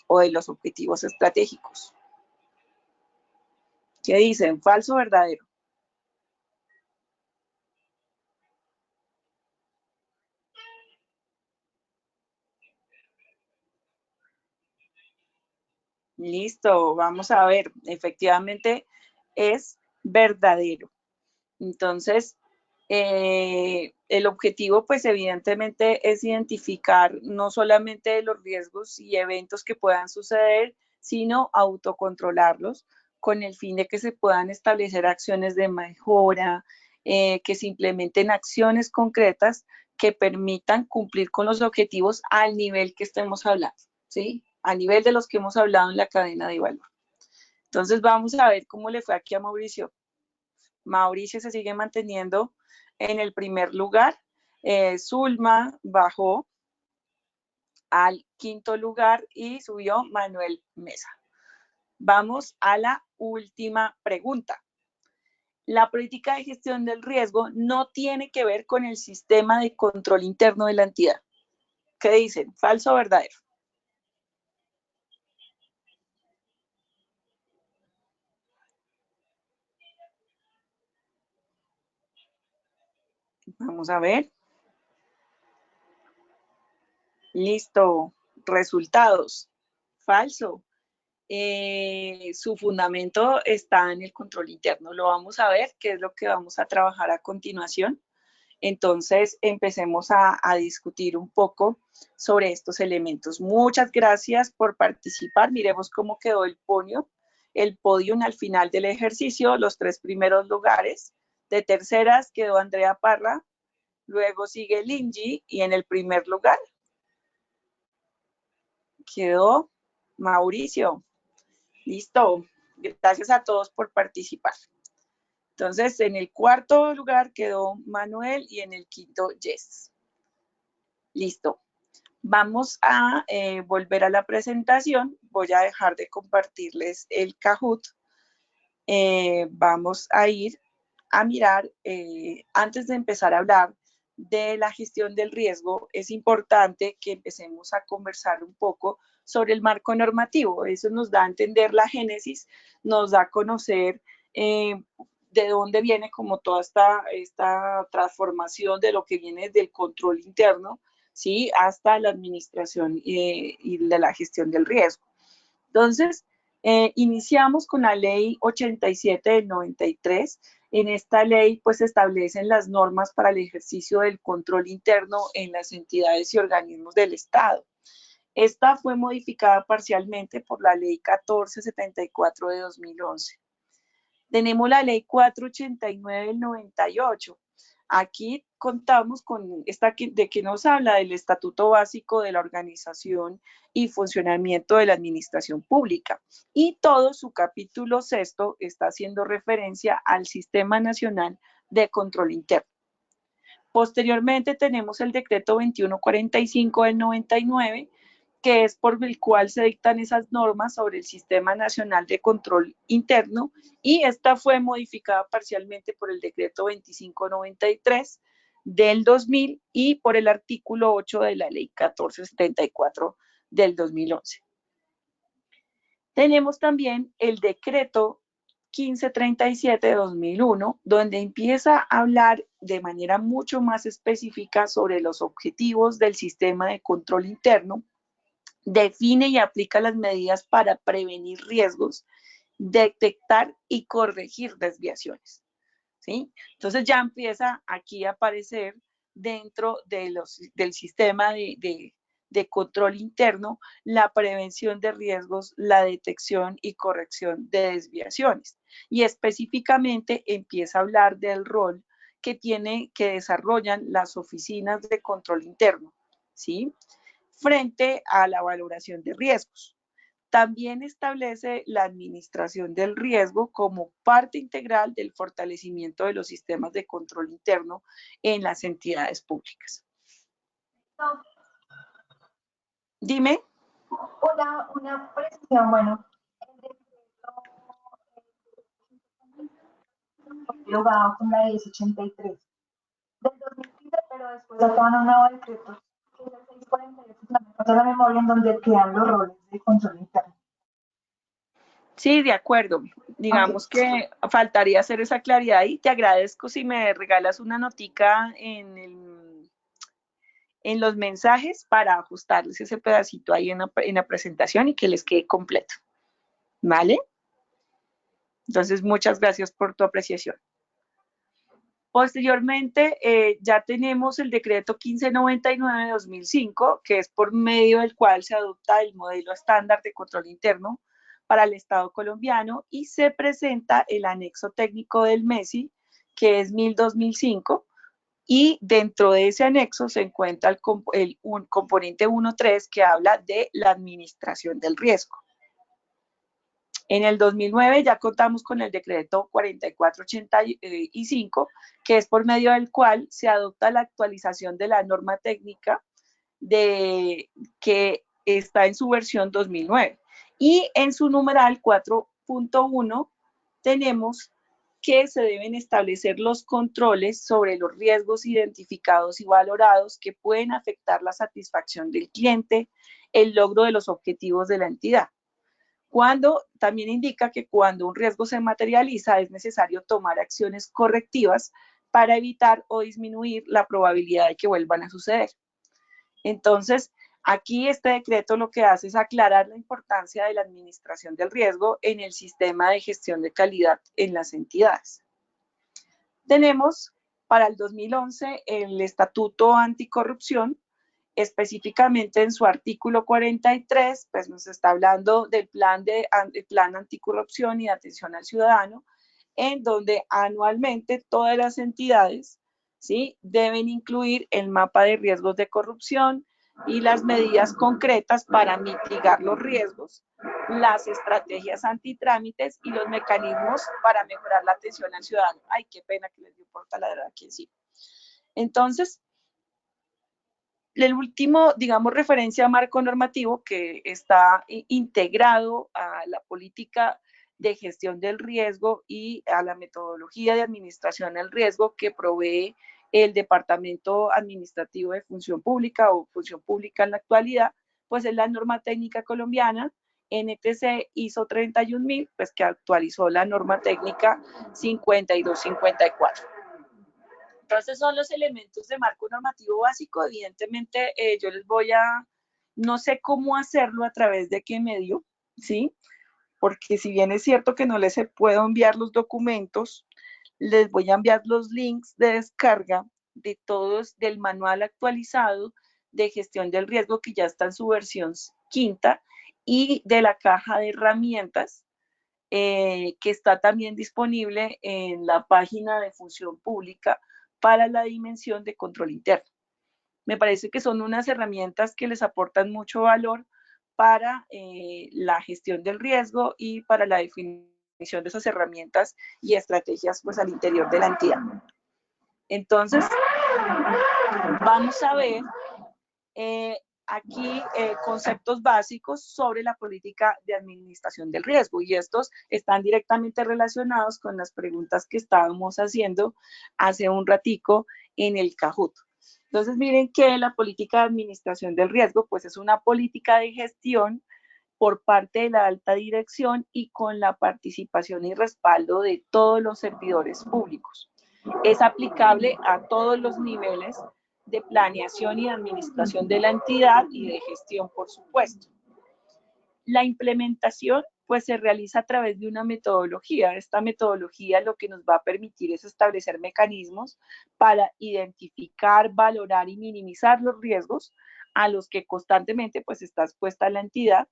o de los objetivos estratégicos. ¿Qué dicen? ¿Falso o verdadero? Listo, vamos a ver. Efectivamente es verdadero. Entonces, el objetivo, pues evidentemente es identificar no solamente los riesgos y eventos que puedan suceder, sino autocontrolarlos con el fin de que se puedan establecer acciones de mejora, que se implementen acciones concretas que permitan cumplir con los objetivos al nivel que estemos hablando, ¿sí? A nivel de los que hemos hablado en la cadena de valor. Entonces vamos a ver cómo le fue aquí a Mauricio. Mauricio se sigue manteniendo en el primer lugar. Zulma bajó al quinto lugar y subió Manuel Mesa. Vamos a la última pregunta. La política de gestión del riesgo no tiene que ver con el sistema de control interno de la entidad. ¿Qué dicen? ¿Falso o verdadero? Vamos a ver. Listo. Resultados. Falso. Su fundamento está en el control interno. Lo vamos a ver, que es lo que vamos a trabajar a continuación. Entonces, empecemos a discutir un poco sobre estos elementos. Muchas gracias por participar. Miremos cómo quedó el podio al final del ejercicio, los 3 primeros lugares. De terceras quedó Andrea Parra, luego sigue Lingy y en el primer lugar quedó Mauricio. Listo. Gracias a todos por participar. Entonces, en el cuarto lugar quedó Manuel y en el quinto, Jess. Listo. Vamos a volver a la presentación. Voy a dejar de compartirles el Kahoot. Vamos a ir a mirar, antes de empezar a hablar de la gestión del riesgo, es importante que empecemos a conversar un poco sobre el marco normativo. Eso nos da a entender la génesis, nos da a conocer de dónde viene como toda esta transformación de lo que viene del control interno, ¿sí? Hasta la administración y de la gestión del riesgo. Entonces, iniciamos con la ley 87 del 93. En esta ley, pues, se establecen las normas para el ejercicio del control interno en las entidades y organismos del Estado. Esta fue modificada parcialmente por la ley 1474 de 2011. Tenemos la ley 489 del 98. Aquí contamos con esta de que nos habla del Estatuto Básico de la Organización y Funcionamiento de la Administración Pública. Y todo su capítulo 6 está haciendo referencia al Sistema Nacional de Control Interno. Posteriormente tenemos el decreto 2145 del 99, que es por el cual se dictan esas normas sobre el Sistema Nacional de Control Interno, y esta fue modificada parcialmente por el decreto 2593 del 2000 y por el artículo 8 de la ley 1474 del 2011. Tenemos también el decreto 1537 de 2001, donde empieza a hablar de manera mucho más específica sobre los objetivos del sistema de control interno, define y aplica las medidas para prevenir riesgos, detectar y corregir desviaciones, ¿sí? Entonces ya empieza aquí a aparecer dentro del sistema de control interno la prevención de riesgos, la detección y corrección de desviaciones. Y específicamente empieza a hablar del rol que desarrollan las oficinas de control interno, ¿sí? Frente a la valoración de riesgos. También establece la administración del riesgo como parte integral del fortalecimiento de los sistemas de control interno en las entidades públicas. Dime. Una precisión, bueno, logrado con la 1083 del 2015, pero después sacaron un nuevo decreto, que es el 648, si no me pasa la memoria, en donde quedan los roles de control interno. Sí, de acuerdo. Digamos que faltaría hacer esa claridad y te agradezco si me regalas una notica en los mensajes para ajustarles ese pedacito ahí en la presentación y que les quede completo. ¿Vale? Entonces, muchas gracias por tu apreciación. Posteriormente, ya tenemos el decreto 1599 de 2005, que es por medio del cual se adopta el modelo estándar de control interno para el Estado colombiano y se presenta el anexo técnico del MESI, que es 1002-1005, y dentro de ese anexo se encuentra un componente 1.3 que habla de la administración del riesgo. En el 2009 ya contamos con el decreto 4485, que es por medio del cual se adopta la actualización de la norma técnica que está en su versión 2009. Y en su numeral 4.1 tenemos que se deben establecer los controles sobre los riesgos identificados y valorados que pueden afectar la satisfacción del cliente, el logro de los objetivos de la entidad. También indica que cuando un riesgo se materializa es necesario tomar acciones correctivas para evitar o disminuir la probabilidad de que vuelvan a suceder. Entonces, aquí este decreto lo que hace es aclarar la importancia de la administración del riesgo en el sistema de gestión de calidad en las entidades. Tenemos para el 2011 el Estatuto Anticorrupción, específicamente en su artículo 43, pues nos está hablando del plan anticorrupción y de atención al ciudadano, en donde anualmente todas las entidades, ¿sí?, deben incluir el mapa de riesgos de corrupción y las medidas concretas para mitigar los riesgos, las estrategias antitrámites y los mecanismos para mejorar la atención al ciudadano. Ay, qué pena que les dio por taladrar aquí encima. Entonces, el último, digamos, referencia a marco normativo que está integrado a la política de gestión del riesgo y a la metodología de administración del riesgo que provee el Departamento Administrativo de Función Pública o Función Pública en la actualidad, pues es la norma técnica colombiana NTC ISO 31000, pues que actualizó la norma técnica 5254. Entonces son los elementos de marco normativo básico. Evidentemente yo les voy a, no sé cómo hacerlo, a través de qué medio, ¿sí? Porque si bien es cierto que no les puedo enviar los documentos, les voy a enviar los links de descarga de todos, del manual actualizado de gestión del riesgo que ya está en su versión 5ª y de la caja de herramientas que está también disponible en la página de Función Pública para la dimensión de control interno. Me parece que son unas herramientas que les aportan mucho valor para la gestión del riesgo y para la definición de esas herramientas y estrategias pues al interior de la entidad. Entonces, vamos a ver aquí conceptos básicos sobre la política de administración del riesgo, y estos están directamente relacionados con las preguntas que estábamos haciendo hace un ratico en el Kahoot. Entonces, miren que la política de administración del riesgo pues es una política de gestión por parte de la alta dirección y con la participación y respaldo de todos los servidores públicos. Es aplicable a todos los niveles de planeación y administración de la entidad y de gestión, por supuesto. La implementación pues se realiza a través de una metodología. Esta metodología lo que nos va a permitir es establecer mecanismos para identificar, valorar y minimizar los riesgos a los que constantemente pues está expuesta la entidad,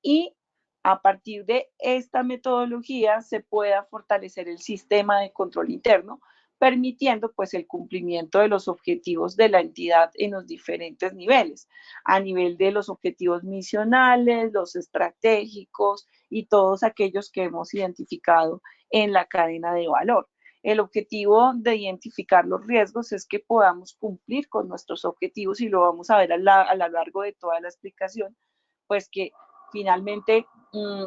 y a partir de esta metodología se pueda fortalecer el sistema de control interno, permitiendo pues el cumplimiento de los objetivos de la entidad en los diferentes niveles, a nivel de los objetivos misionales, los estratégicos y todos aquellos que hemos identificado en la cadena de valor. El objetivo de identificar los riesgos es que podamos cumplir con nuestros objetivos, y lo vamos a ver a lo largo de toda la explicación, pues que finalmente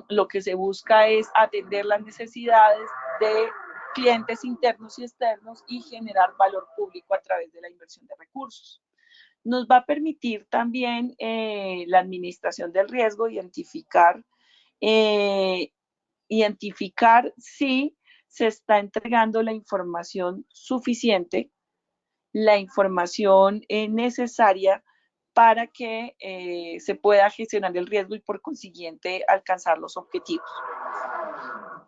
lo que se busca es atender las necesidades de clientes internos y externos y generar valor público a través de la inversión de recursos. Nos va a permitir también la administración del riesgo identificar si se está entregando la información suficiente, la información necesaria para que se pueda gestionar el riesgo y por consiguiente alcanzar los objetivos.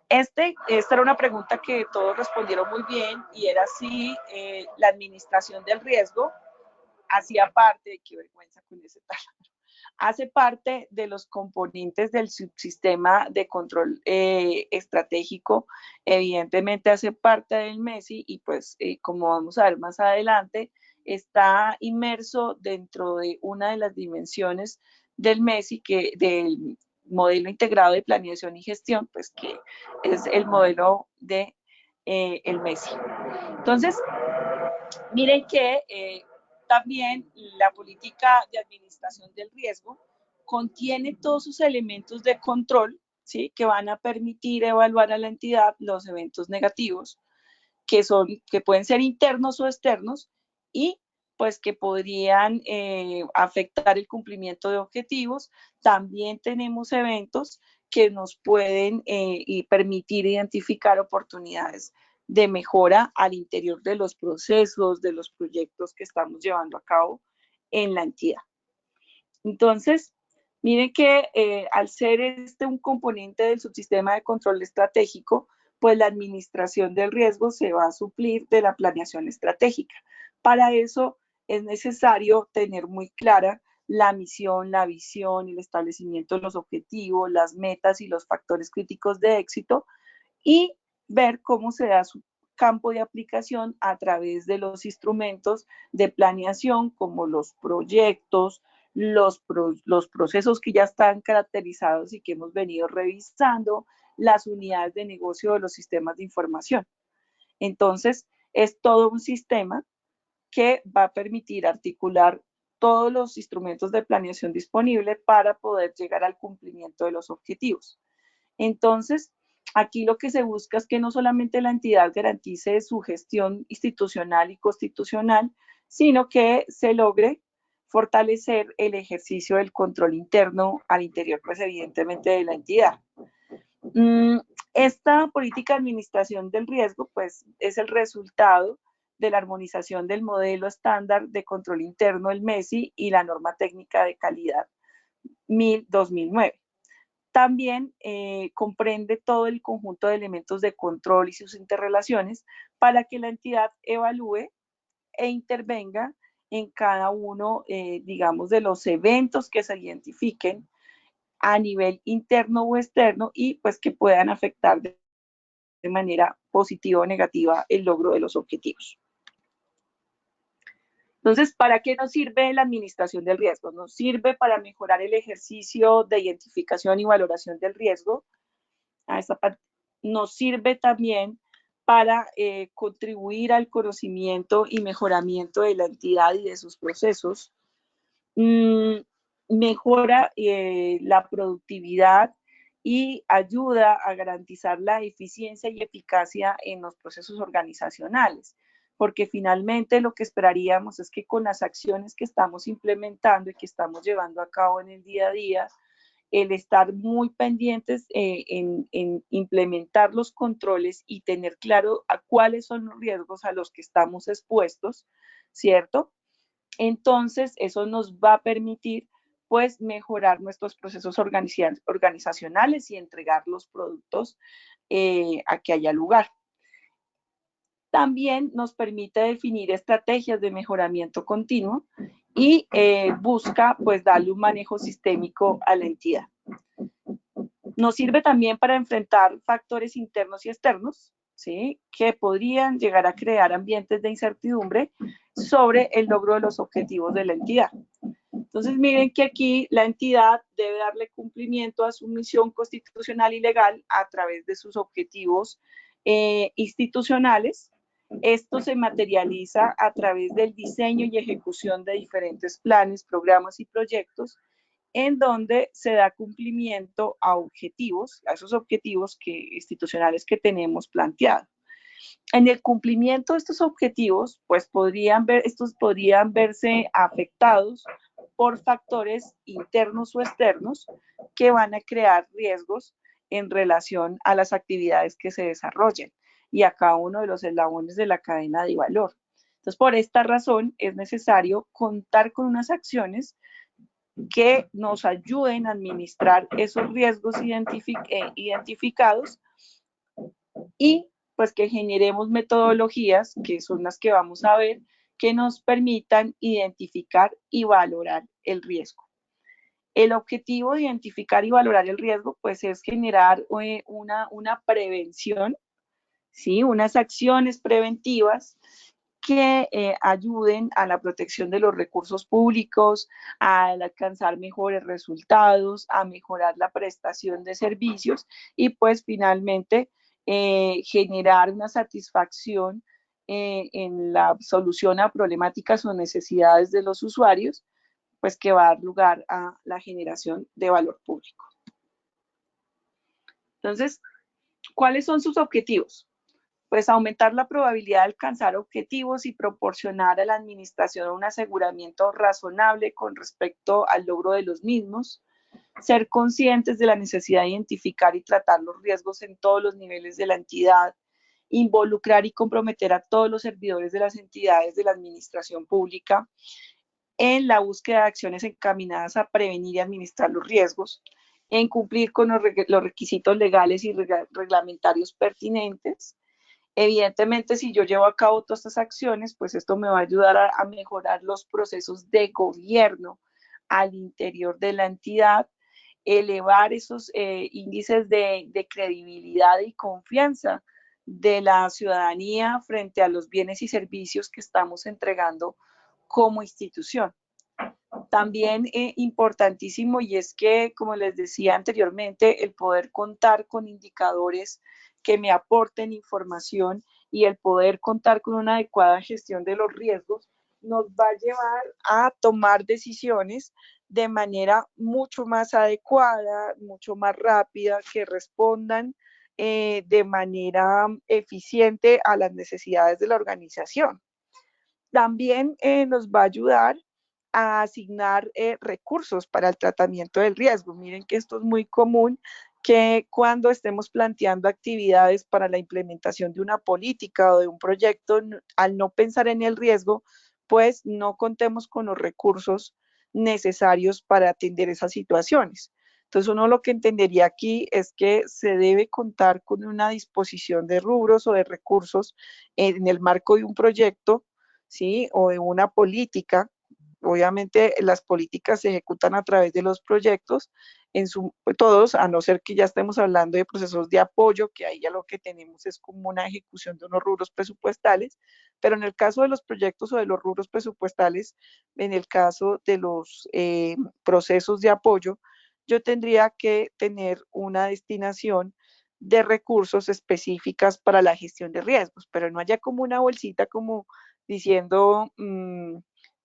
Esta era una pregunta que todos respondieron muy bien, y era si la administración del riesgo hacía parte, qué vergüenza con ese taladro, hace parte de los componentes del subsistema de control estratégico, evidentemente hace parte del MESI y pues como vamos a ver más adelante, está inmerso dentro de una de las dimensiones del MESI, del modelo integrado de planeación y gestión, pues que es el modelo de el MESI. Entonces, miren que también la política de administración del riesgo contiene todos sus elementos de control, ¿sí? Que van a permitir evaluar a la entidad los eventos negativos, que pueden ser internos o externos, y pues que podrían afectar el cumplimiento de objetivos. También tenemos eventos que nos pueden permitir identificar oportunidades de mejora al interior de los procesos, de los proyectos que estamos llevando a cabo en la entidad. Entonces, miren que al ser un componente del subsistema de control estratégico, pues la administración del riesgo se va a suplir de la planeación estratégica. Para eso es necesario tener muy clara la misión, la visión, el establecimiento de los objetivos, las metas y los factores críticos de éxito, y ver cómo se da su campo de aplicación a través de los instrumentos de planeación como los proyectos, los procesos que ya están caracterizados y que hemos venido revisando, las unidades de negocio de los sistemas de información. Entonces, es todo un sistema que va a permitir articular todos los instrumentos de planeación disponibles para poder llegar al cumplimiento de los objetivos. Entonces, aquí lo que se busca es que no solamente la entidad garantice su gestión institucional y constitucional, sino que se logre fortalecer el ejercicio del control interno al interior, pues evidentemente, de la entidad. Esta política de administración del riesgo, pues, es el resultado de la armonización del modelo estándar de control interno, el MESI, y la norma técnica de calidad 2009. También comprende todo el conjunto de elementos de control y sus interrelaciones para que la entidad evalúe e intervenga en cada uno, digamos, de los eventos que se identifiquen a nivel interno o externo y pues que puedan afectar de manera positiva o negativa el logro de los objetivos. Entonces, ¿para qué nos sirve la administración del riesgo? Nos sirve para mejorar el ejercicio de identificación y valoración del riesgo. Nos sirve también para contribuir al conocimiento y mejoramiento de la entidad y de sus procesos. Mejora la productividad y ayuda a garantizar la eficiencia y eficacia en los procesos organizacionales, porque finalmente lo que esperaríamos es que con las acciones que estamos implementando y que estamos llevando a cabo en el día a día, el estar muy pendientes en implementar los controles y tener claro a cuáles son los riesgos a los que estamos expuestos, ¿cierto? Entonces, eso nos va a permitir, pues, mejorar nuestros procesos organizacionales y entregar los productos a que haya lugar. También nos permite definir estrategias de mejoramiento continuo y busca, pues, darle un manejo sistémico a la entidad. Nos sirve también para enfrentar factores internos y externos, ¿sí? Que podrían llegar a crear ambientes de incertidumbre sobre el logro de los objetivos de la entidad. Entonces, miren que aquí la entidad debe darle cumplimiento a su misión constitucional y legal a través de sus objetivos institucionales. Esto se materializa a través del diseño y ejecución de diferentes planes, programas y proyectos, en donde se da cumplimiento a objetivos, a esos objetivos institucionales que tenemos planteados. En el cumplimiento de estos objetivos, pues estos podrían verse afectados por factores internos o externos que van a crear riesgos en relación a las actividades que se desarrollen y a cada uno de los eslabones de la cadena de valor. Entonces, por esta razón es necesario contar con unas acciones que nos ayuden a administrar esos riesgos identificados y pues que generemos metodologías, que son las que vamos a ver, que nos permitan identificar y valorar el riesgo. El objetivo de identificar y valorar el riesgo, pues es generar una prevención, ¿sí? Unas acciones preventivas que ayuden a la protección de los recursos públicos, a alcanzar mejores resultados, a mejorar la prestación de servicios y pues finalmente generar una satisfacción en la solución a problemáticas o necesidades de los usuarios, pues que va a dar lugar a la generación de valor público. Entonces, ¿cuáles son sus objetivos? Pues aumentar la probabilidad de alcanzar objetivos y proporcionar a la administración un aseguramiento razonable con respecto al logro de los mismos, ser conscientes de la necesidad de identificar y tratar los riesgos en todos los niveles de la entidad, involucrar y comprometer a todos los servidores de las entidades de la administración pública en la búsqueda de acciones encaminadas a prevenir y administrar los riesgos, en cumplir con los requisitos legales y reglamentarios pertinentes. Evidentemente, si yo llevo a cabo todas estas acciones, pues esto me va a ayudar a mejorar los procesos de gobierno al interior de la entidad, elevar esos índices de credibilidad y confianza de la ciudadanía frente a los bienes y servicios que estamos entregando como institución. También importantísimo, y es que, como les decía anteriormente, el poder contar con indicadores que me aporten información y el poder contar con una adecuada gestión de los riesgos nos va a llevar a tomar decisiones de manera mucho más adecuada, mucho más rápida, que respondan de manera eficiente a las necesidades de la organización. También nos va a ayudar a asignar recursos para el tratamiento del riesgo. Miren que esto es muy común, que cuando estemos planteando actividades para la implementación de una política o de un proyecto, al no pensar en el riesgo, pues no contemos con los recursos necesarios para atender esas situaciones. Entonces, uno lo que entendería aquí es que se debe contar con una disposición de rubros o de recursos en el marco de un proyecto, ¿sí? O de una política. Obviamente las políticas se ejecutan a través de los proyectos, todos, a no ser que ya estemos hablando de procesos de apoyo, que ahí ya lo que tenemos es como una ejecución de unos rubros presupuestales, pero en el caso de los proyectos o de los rubros presupuestales, en el caso de los procesos de apoyo, yo tendría que tener una destinación de recursos específicas para la gestión de riesgos, pero no haya como una bolsita como diciendo,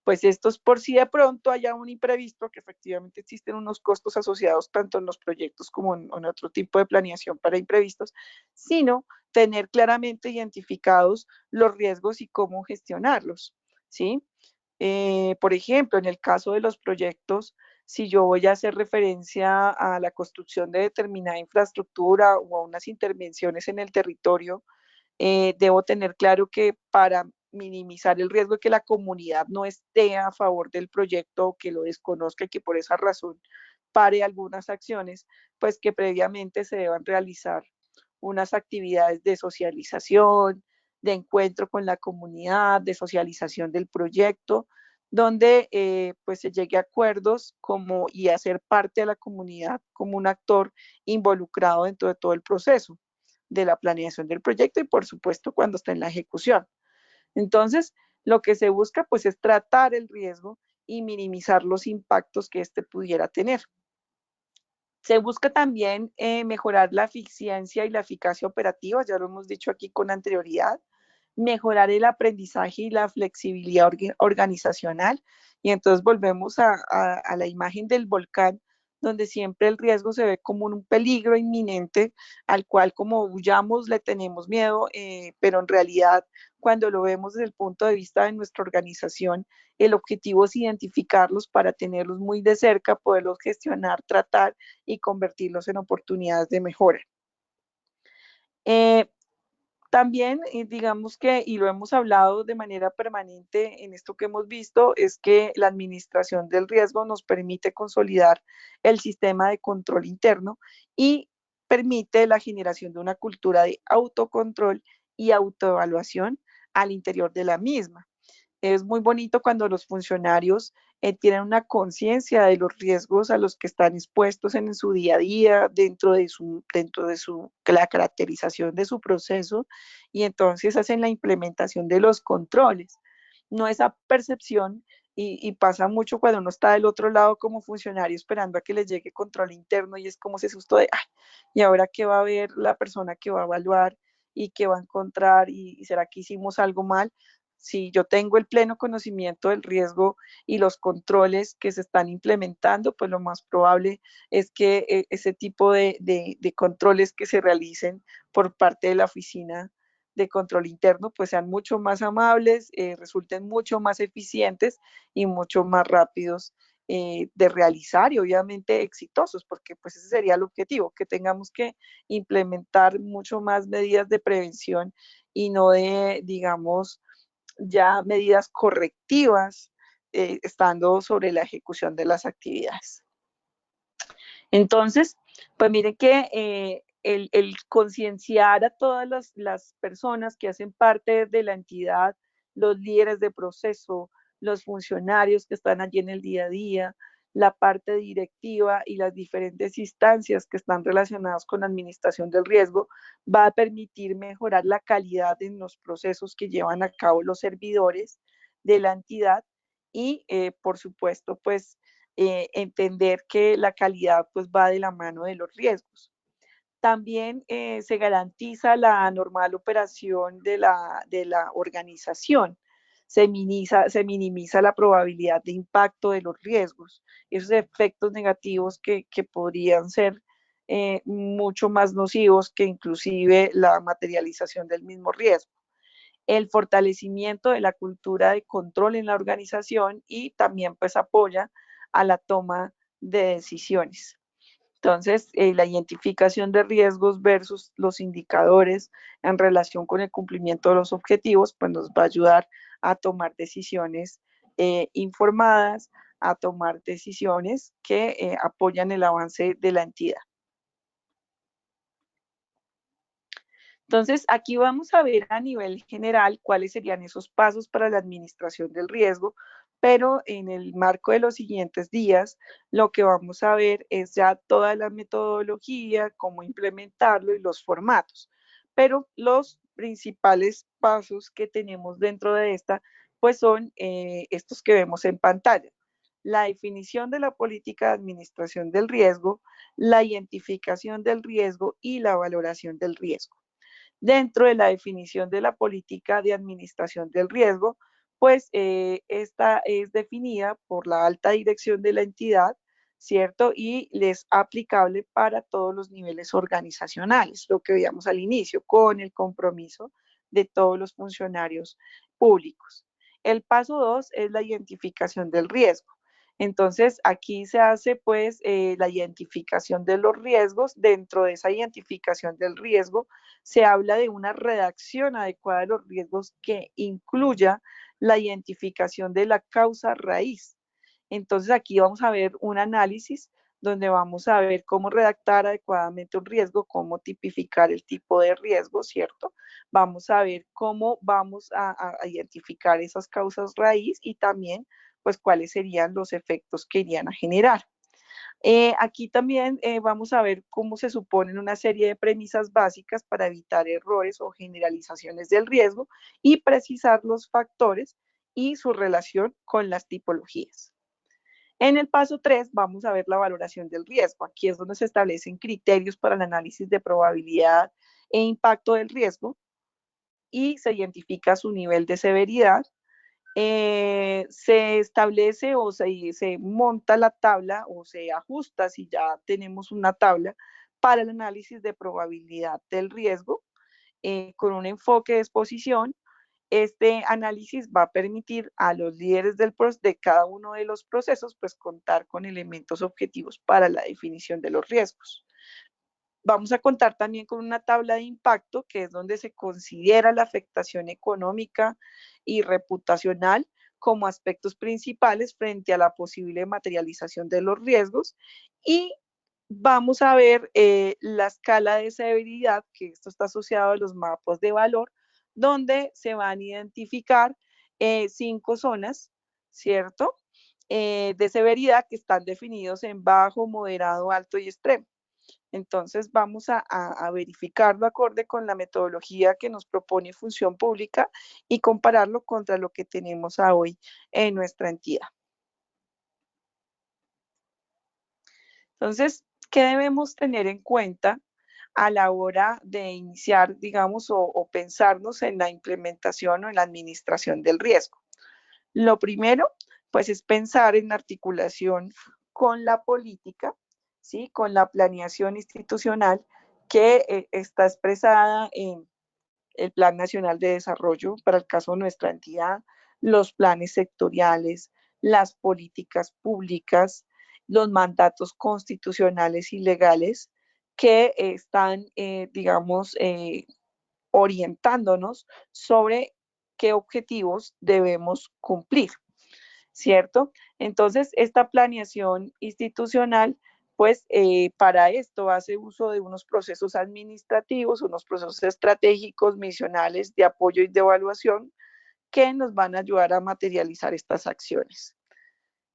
pues esto es por si de pronto haya un imprevisto, que efectivamente existen unos costos asociados tanto en los proyectos como en otro tipo de planeación para imprevistos, sino tener claramente identificados los riesgos y cómo gestionarlos, ¿sí? Por ejemplo, en el caso de los proyectos, si yo voy a hacer referencia a la construcción de determinada infraestructura o a unas intervenciones en el territorio, debo tener claro que para minimizar el riesgo de que la comunidad no esté a favor del proyecto o que lo desconozca y que por esa razón pare algunas acciones, pues que previamente se deban realizar unas actividades de socialización, de encuentro con la comunidad, de socialización del proyecto, donde pues se llegue a acuerdos como, y hacer parte de la comunidad como un actor involucrado dentro de todo el proceso de la planeación del proyecto y por supuesto cuando está en la ejecución. Entonces, lo que se busca pues es tratar el riesgo y minimizar los impactos que éste pudiera tener. Se busca también mejorar la eficiencia y la eficacia operativa, ya lo hemos dicho aquí con anterioridad, mejorar el aprendizaje y la flexibilidad organizacional. Y entonces volvemos a la imagen del volcán, donde siempre el riesgo se ve como un peligro inminente al cual como huyamos le tenemos miedo, pero en realidad cuando lo vemos desde el punto de vista de nuestra organización, el objetivo es identificarlos para tenerlos muy de cerca, poderlos gestionar, tratar y convertirlos en oportunidades de mejora. También, digamos que, y lo hemos hablado de manera permanente en esto que hemos visto, es que la administración del riesgo nos permite consolidar el sistema de control interno y permite la generación de una cultura de autocontrol y autoevaluación al interior de la misma. Es muy bonito cuando los funcionarios tienen una conciencia de los riesgos a los que están expuestos en su día a día, la caracterización de su proceso, y entonces hacen la implementación de los controles. No esa percepción, y pasa mucho cuando uno está del otro lado como funcionario esperando a que le llegue control interno, y es como ese susto de, ay, ¿y ahora qué va a ver la persona que va a evaluar y qué va a encontrar? ¿Y será que hicimos algo mal? Si yo tengo el pleno conocimiento del riesgo y los controles que se están implementando, pues lo más probable es que ese tipo de controles que se realicen por parte de la oficina de control interno, pues sean mucho más amables, resulten mucho más eficientes y mucho más rápidos de realizar, y obviamente exitosos, porque pues ese sería el objetivo, que tengamos que implementar mucho más medidas de prevención y no de, digamos, ya medidas correctivas, estando sobre la ejecución de las actividades. Entonces, pues miren que el concienciar a todas las personas que hacen parte de la entidad, los líderes de proceso, los funcionarios que están allí en el día a día, la parte directiva y las diferentes instancias que están relacionadas con la administración del riesgo, va a permitir mejorar la calidad en los procesos que llevan a cabo los servidores de la entidad, y por supuesto, pues entender que la calidad pues va de la mano de los riesgos. También se garantiza la normal operación de la organización. Se minimiza la probabilidad de impacto de los riesgos, esos efectos negativos que podrían ser mucho más nocivos que inclusive la materialización del mismo riesgo. El fortalecimiento de la cultura de control en la organización, y también pues apoya a la toma de decisiones. Entonces, la identificación de riesgos versus los indicadores en relación con el cumplimiento de los objetivos, pues nos va a ayudar a tomar decisiones informadas, a tomar decisiones que apoyan el avance de la entidad. Entonces, aquí vamos a ver a nivel general cuáles serían esos pasos para la administración del riesgo, pero en el marco de los siguientes días, lo que vamos a ver es ya toda la metodología, cómo implementarlo y los formatos. Pero los principales pasos que tenemos dentro de esta, pues son estos que vemos en pantalla. La definición de la política de administración del riesgo, la identificación del riesgo y la valoración del riesgo. Dentro de la definición de la política de administración del riesgo, pues esta es definida por la alta dirección de la entidad, ¿cierto? Y es aplicable para todos los niveles organizacionales, lo que veíamos al inicio, con el compromiso de todos los funcionarios públicos. El paso 2 es la identificación del riesgo. Entonces, aquí se hace pues la identificación de los riesgos. Dentro de esa identificación del riesgo, se habla de una redacción adecuada de los riesgos que incluya la identificación de la causa raíz. Entonces, aquí vamos a ver un análisis donde vamos a ver cómo redactar adecuadamente un riesgo, cómo tipificar el tipo de riesgo, ¿cierto? Vamos a ver cómo vamos a identificar esas causas raíz, y también pues cuáles serían los efectos que irían a generar. Aquí también vamos a ver cómo se suponen una serie de premisas básicas para evitar errores o generalizaciones del riesgo, y precisar los factores y su relación con las tipologías. En el paso 3 vamos a ver la valoración del riesgo. Aquí es donde se establecen criterios para el análisis de probabilidad e impacto del riesgo, y se identifica su nivel de severidad. Se establece o se monta la tabla, o se ajusta si ya tenemos una tabla para el análisis de probabilidad del riesgo, con un enfoque de exposición. Este análisis va a permitir a los líderes de cada uno de los procesos pues contar con elementos objetivos para la definición de los riesgos. Vamos a contar también con una tabla de impacto, que es donde se considera la afectación económica y reputacional como aspectos principales frente a la posible materialización de los riesgos. Y vamos a ver la escala de severidad, que esto está asociado a los mapas de valor, donde se van a identificar 5 zonas, ¿cierto? De severidad que están definidos en bajo, moderado, alto y extremo. Entonces vamos a verificarlo acorde con la metodología que nos propone Función Pública y compararlo contra lo que tenemos hoy en nuestra entidad. Entonces, ¿qué debemos tener en cuenta a la hora de iniciar, digamos, o pensarnos en la implementación o en la administración del riesgo? Lo primero, pues, es pensar en articulación con la política, ¿sí? Con la planeación institucional que está expresada en el Plan Nacional de Desarrollo, para el caso de nuestra entidad, los planes sectoriales, las políticas públicas, los mandatos constitucionales y legales que están, digamos, orientándonos sobre qué objetivos debemos cumplir, ¿cierto? Entonces, esta planeación institucional, pues para esto hace uso de unos procesos administrativos, unos procesos estratégicos, misionales, de apoyo y de evaluación, que nos van a ayudar a materializar estas acciones.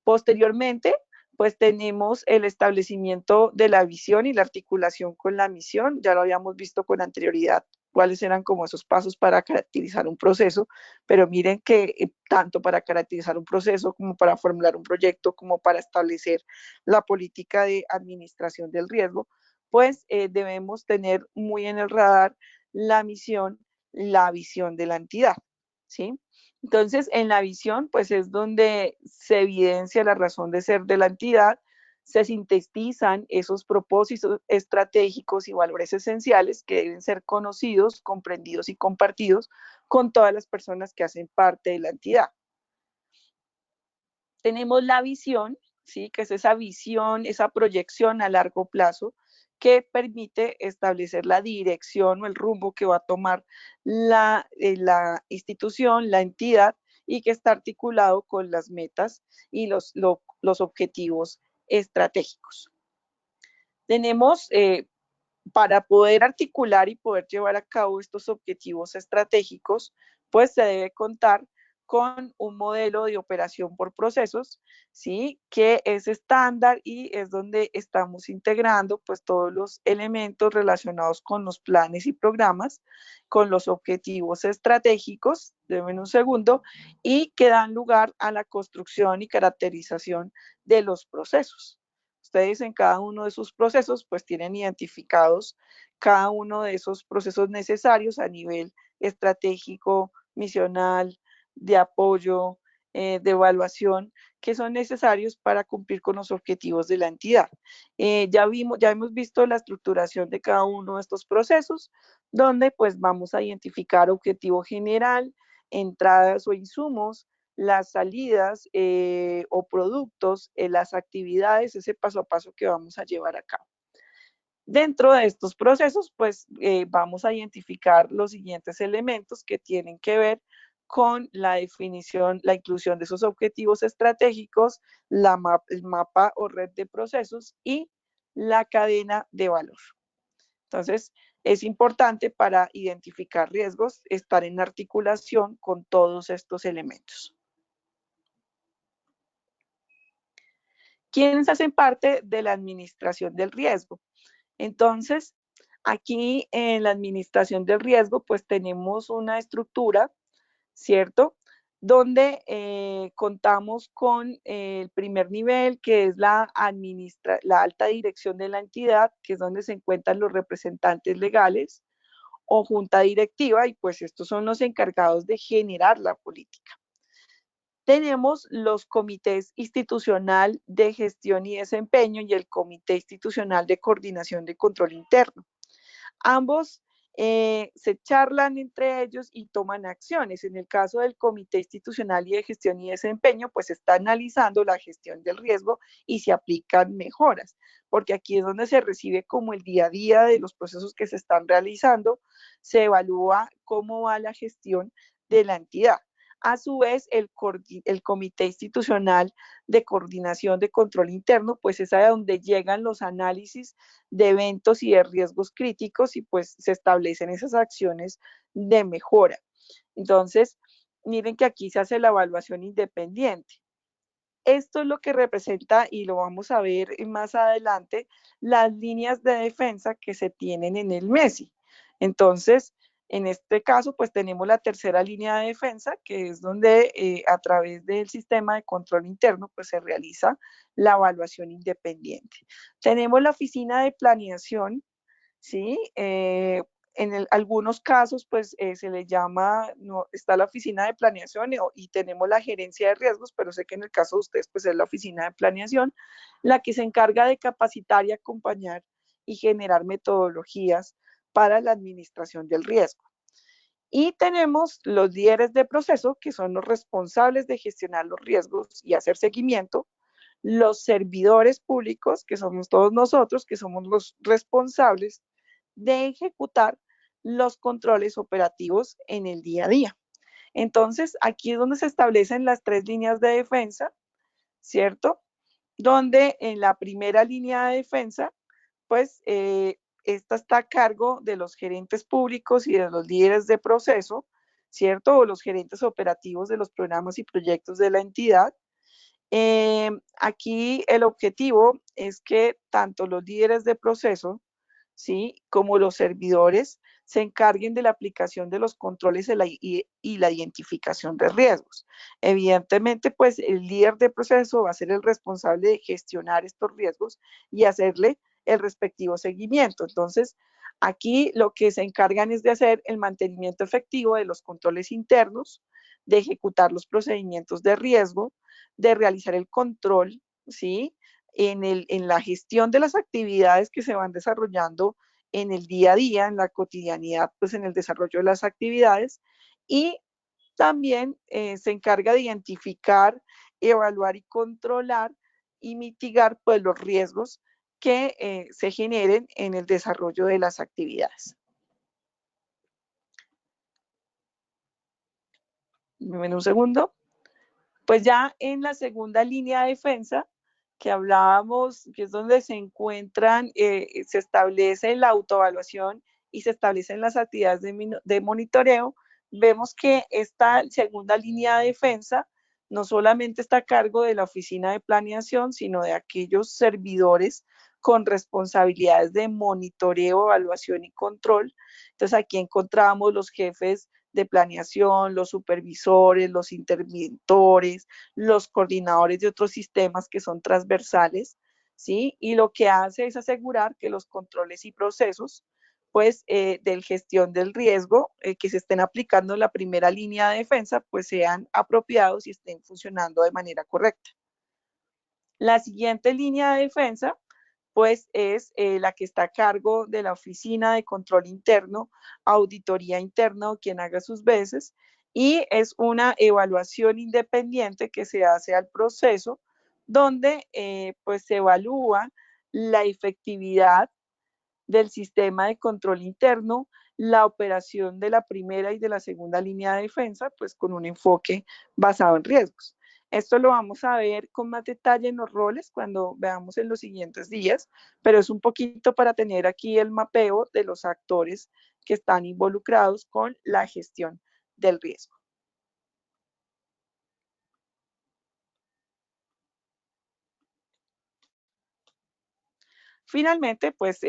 Posteriormente, pues tenemos el establecimiento de la visión y la articulación con la misión. Ya lo habíamos visto con anterioridad, cuáles eran como esos pasos para caracterizar un proceso, pero miren que tanto para caracterizar un proceso como para formular un proyecto, como para establecer la política de administración del riesgo, pues debemos tener muy en el radar la misión, la visión de la entidad, ¿sí? Entonces, en la visión, pues es donde se evidencia la razón de ser de la entidad, se sintetizan esos propósitos estratégicos y valores esenciales que deben ser conocidos, comprendidos y compartidos con todas las personas que hacen parte de la entidad. Tenemos la visión, ¿sí? Que es esa visión, esa proyección a largo plazo que permite establecer la dirección o el rumbo que va a tomar la institución, la entidad, y que está articulado con las metas y los objetivos estratégicos. Tenemos, para poder articular y poder llevar a cabo estos objetivos estratégicos, pues se debe contar con un modelo de operación por procesos, ¿sí? Que es estándar y es donde estamos integrando pues todos los elementos relacionados con los planes y programas, con los objetivos estratégicos, denme un segundo, y que dan lugar a la construcción y caracterización de los procesos. Ustedes en cada uno de sus procesos pues tienen identificados cada uno de esos procesos necesarios a nivel estratégico, misional, de apoyo, de evaluación, que son necesarios para cumplir con los objetivos de la entidad. Ya hemos visto la estructuración de cada uno de estos procesos, donde pues vamos a identificar objetivo general, entradas o insumos, las salidas o productos, las actividades, ese paso a paso que vamos a llevar a cabo. Dentro de estos procesos, pues vamos a identificar los siguientes elementos que tienen que ver con la definición, la inclusión de esos objetivos estratégicos, el mapa o red de procesos y la cadena de valor. Entonces, es importante para identificar riesgos estar en articulación con todos estos elementos. ¿Quiénes hacen parte de la administración del riesgo? Entonces, aquí en la administración del riesgo, pues tenemos una estructura, ¿cierto? Donde contamos con el primer nivel, que es la alta dirección de la entidad, que es donde se encuentran los representantes legales o junta directiva, y pues estos son los encargados de generar la política. Tenemos los comités institucional de gestión y desempeño y el comité institucional de coordinación de control interno. Ambos se charlan entre ellos y toman acciones. En el caso del comité institucional y de gestión y desempeño, pues está analizando la gestión del riesgo y se aplican mejoras, porque aquí es donde se recibe como el día a día de los procesos que se están realizando, se evalúa cómo va la gestión de la entidad. A su vez, el Comité Institucional de Coordinación de Control Interno, pues es a donde llegan los análisis de eventos y de riesgos críticos y pues se establecen esas acciones de mejora. Entonces, miren que aquí se hace la evaluación independiente. Esto es lo que representa, y lo vamos a ver más adelante, las líneas de defensa que se tienen en el MESI. Entonces, en este caso, pues tenemos la tercera línea de defensa, que es donde a través del sistema de control interno, pues se realiza la evaluación independiente. Tenemos la oficina de planeación, ¿sí? En algunos casos, pues se le llama, no, está la oficina de planeación y tenemos la gerencia de riesgos, pero sé que en el caso de ustedes, pues es la oficina de planeación, la que se encarga de capacitar y acompañar y generar metodologías para la administración del riesgo. Y tenemos los líderes de proceso, que son los responsables de gestionar los riesgos y hacer seguimiento, los servidores públicos, que somos todos nosotros, que somos los responsables de ejecutar los controles operativos en el día a día. Entonces, aquí es donde se establecen las tres líneas de defensa, ¿cierto? Donde en la primera línea de defensa, pues, esta está a cargo de los gerentes públicos y de los líderes de proceso, ¿cierto? O los gerentes operativos de los programas y proyectos de la entidad. Aquí el objetivo es que tanto los líderes de proceso, ¿sí?, como los servidores se encarguen de la aplicación de los controles y la identificación de riesgos. Evidentemente, pues el líder de proceso va a ser el responsable de gestionar estos riesgos y hacerle el respectivo seguimiento. Entonces, aquí lo que se encargan es de hacer el mantenimiento efectivo de los controles internos, de ejecutar los procedimientos de riesgo, de realizar el control, ¿sí?, en la gestión de las actividades que se van desarrollando en el día a día, en la cotidianidad, pues en el desarrollo de las actividades, y también se encarga de identificar, evaluar y controlar y mitigar pues los riesgos que se generen en el desarrollo de las actividades. Dame un segundo. Pues ya en la segunda línea de defensa, que hablábamos, que es donde se encuentran, se establece la autoevaluación y se establecen las actividades de monitoreo, vemos que esta segunda línea de defensa no solamente está a cargo de la oficina de planeación, sino de aquellos servidores con responsabilidades de monitoreo, evaluación y control. Entonces aquí encontramos los jefes de planeación, los supervisores, los interventores, los coordinadores de otros sistemas que son transversales, ¿sí? Y lo que hace es asegurar que los controles y procesos, pues, de gestión del riesgo que se estén aplicando en la primera línea de defensa, pues sean apropiados y estén funcionando de manera correcta. La siguiente línea de defensa, pues es la que está a cargo de la Oficina de Control Interno, Auditoría Interna o quien haga sus veces, y es una evaluación independiente que se hace al proceso donde pues se evalúa la efectividad del sistema de control interno, la operación de la primera y de la segunda línea de defensa, pues con un enfoque basado en riesgos. Esto lo vamos a ver con más detalle en los roles cuando veamos en los siguientes días, pero es un poquito para tener aquí el mapeo de los actores que están involucrados con la gestión del riesgo. Finalmente, pues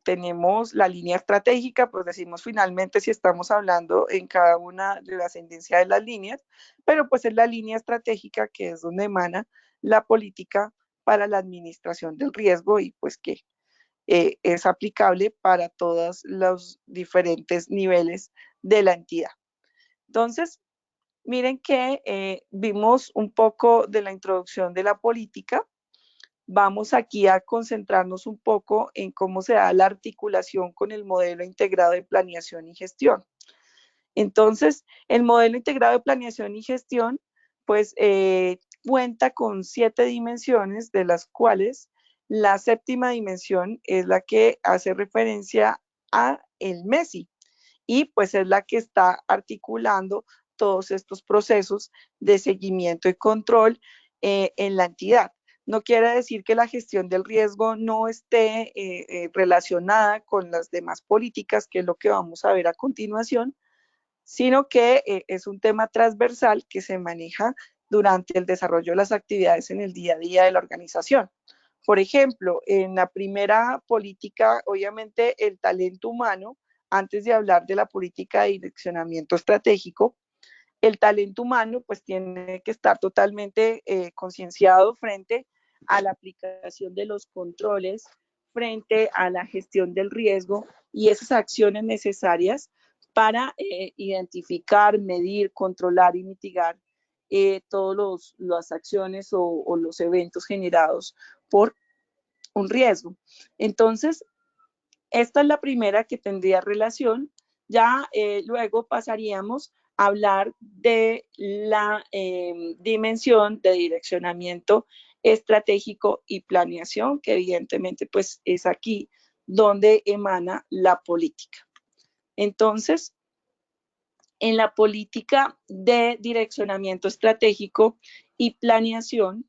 tenemos la línea estratégica, pues decimos finalmente si estamos hablando en cada una de la ascendencia de las líneas, pero pues es la línea estratégica que es donde emana la política para la administración del riesgo y pues que es aplicable para todos los diferentes niveles de la entidad. Entonces, miren que vimos un poco de la introducción de la política. Vamos aquí a concentrarnos un poco en cómo se da la articulación con el modelo integrado de planeación y gestión. Entonces, el modelo integrado de planeación y gestión, pues cuenta con 7 dimensiones, de las cuales la séptima dimensión es la que hace referencia a el MESI y pues es la que está articulando todos estos procesos de seguimiento y control en la entidad. No quiere decir que la gestión del riesgo no esté relacionada con las demás políticas, que es lo que vamos a ver a continuación, sino que es un tema transversal que se maneja durante el desarrollo de las actividades en el día a día de la organización. Por ejemplo, en la primera política, obviamente el talento humano, antes de hablar de la política de direccionamiento estratégico, el talento humano pues tiene que estar totalmente concienciado frente a la aplicación de los controles, frente a la gestión del riesgo y esas acciones necesarias para identificar, medir, controlar y mitigar todas las acciones o los eventos generados por un riesgo. Entonces, esta es la primera que tendría relación. Ya luego pasaríamos a hablar de la dimensión de direccionamiento estratégico y planeación, que evidentemente pues es aquí donde emana la política. Entonces, en la política de direccionamiento estratégico y planeación,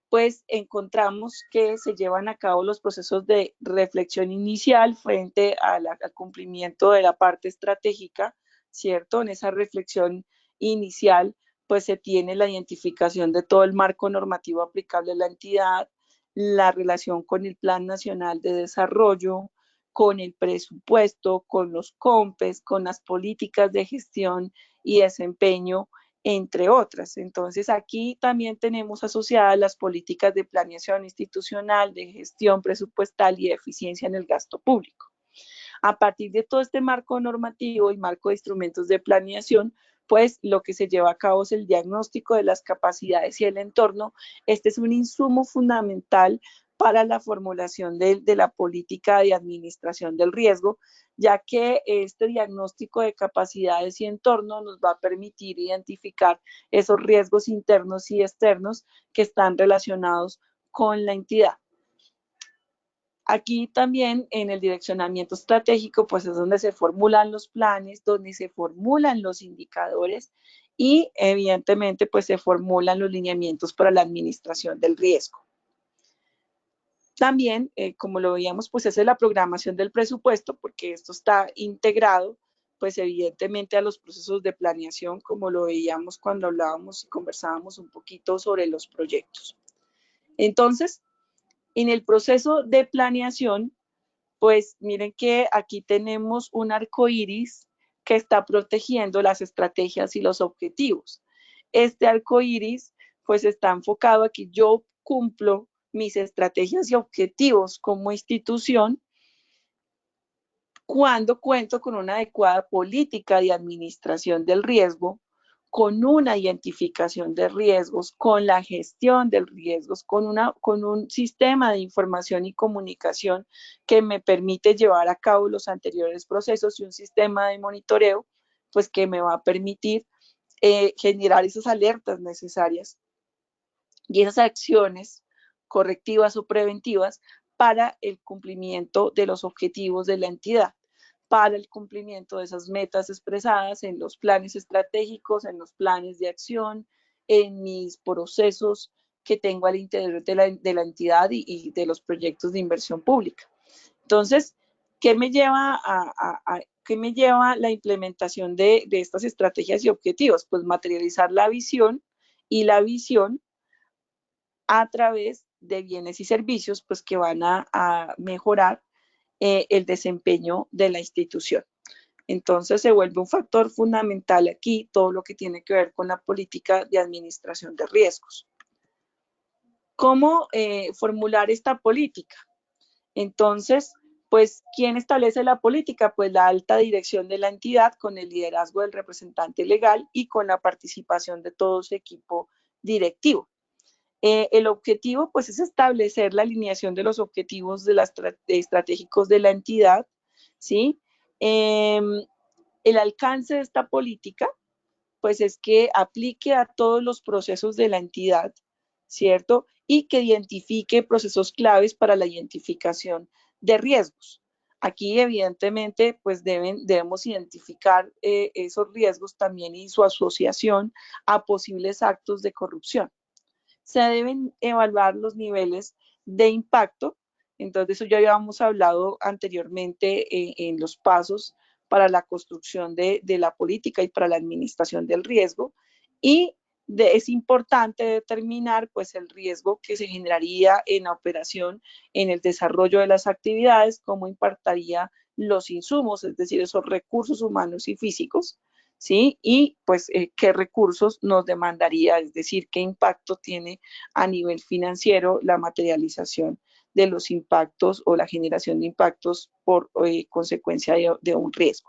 pues encontramos que se llevan a cabo los procesos de reflexión inicial frente al cumplimiento de la parte estratégica, ¿cierto? En esa reflexión inicial, pues se tiene la identificación de todo el marco normativo aplicable a la entidad, la relación con el Plan Nacional de Desarrollo, con el presupuesto, con los COMPES, con las políticas de gestión y desempeño, entre otras. Entonces, aquí también tenemos asociadas las políticas de planeación institucional, de gestión presupuestal y de eficiencia en el gasto público. A partir de todo este marco normativo y marco de instrumentos de planeación, pues lo que se lleva a cabo es el diagnóstico de las capacidades y el entorno. Este es un insumo fundamental para la formulación de la política de administración del riesgo, ya que este diagnóstico de capacidades y entorno nos va a permitir identificar esos riesgos internos y externos que están relacionados con la entidad. Aquí también en el direccionamiento estratégico, pues es donde se formulan los planes, donde se formulan los indicadores y evidentemente pues se formulan los lineamientos para la administración del riesgo. También, como lo veíamos, pues es la programación del presupuesto, porque esto está integrado, pues evidentemente a los procesos de planeación, como lo veíamos cuando hablábamos y conversábamos un poquito sobre los proyectos. Entonces, en el proceso de planeación, pues miren que aquí tenemos un arco iris que está protegiendo las estrategias y los objetivos. Este arco iris, pues está enfocado a que yo cumplo mis estrategias y objetivos como institución cuando cuento con una adecuada política de administración del riesgo, con una identificación de riesgos, con la gestión de riesgos, con un sistema de información y comunicación que me permite llevar a cabo los anteriores procesos y un sistema de monitoreo, pues que me va a permitir generar esas alertas necesarias y esas acciones correctivas o preventivas para el cumplimiento de los objetivos de la entidad, para el cumplimiento de esas metas expresadas en los planes estratégicos, en los planes de acción, en mis procesos que tengo al interior de la entidad y de los proyectos de inversión pública. Entonces, ¿qué me lleva qué me lleva la implementación de estas estrategias y objetivos? Pues materializar la visión, y la visión a través de bienes y servicios pues que van a mejorar el desempeño de la institución. Entonces se vuelve un factor fundamental aquí todo lo que tiene que ver con la política de administración de riesgos. ¿Cómo formular esta política? Entonces, pues, ¿quién establece la política? Pues la alta dirección de la entidad con el liderazgo del representante legal y con la participación de todo su equipo directivo. El objetivo pues es establecer la alineación de los objetivos estratégicos de la entidad, ¿sí? El alcance de esta política pues es que aplique a todos los procesos de la entidad, ¿cierto? Y que identifique procesos claves para la identificación de riesgos. Aquí evidentemente pues debemos identificar esos riesgos también y su asociación a posibles actos de corrupción. Se deben evaluar los niveles de impacto. Entonces, eso ya habíamos hablado anteriormente en los pasos para la construcción de la política y para la administración del riesgo. Y es importante determinar pues el riesgo que se generaría en la operación, en el desarrollo de las actividades, cómo impactaría los insumos, es decir, esos recursos humanos y físicos, ¿sí? Y pues qué recursos nos demandaría, es decir, qué impacto tiene a nivel financiero la materialización de los impactos o la generación de impactos por consecuencia de un riesgo.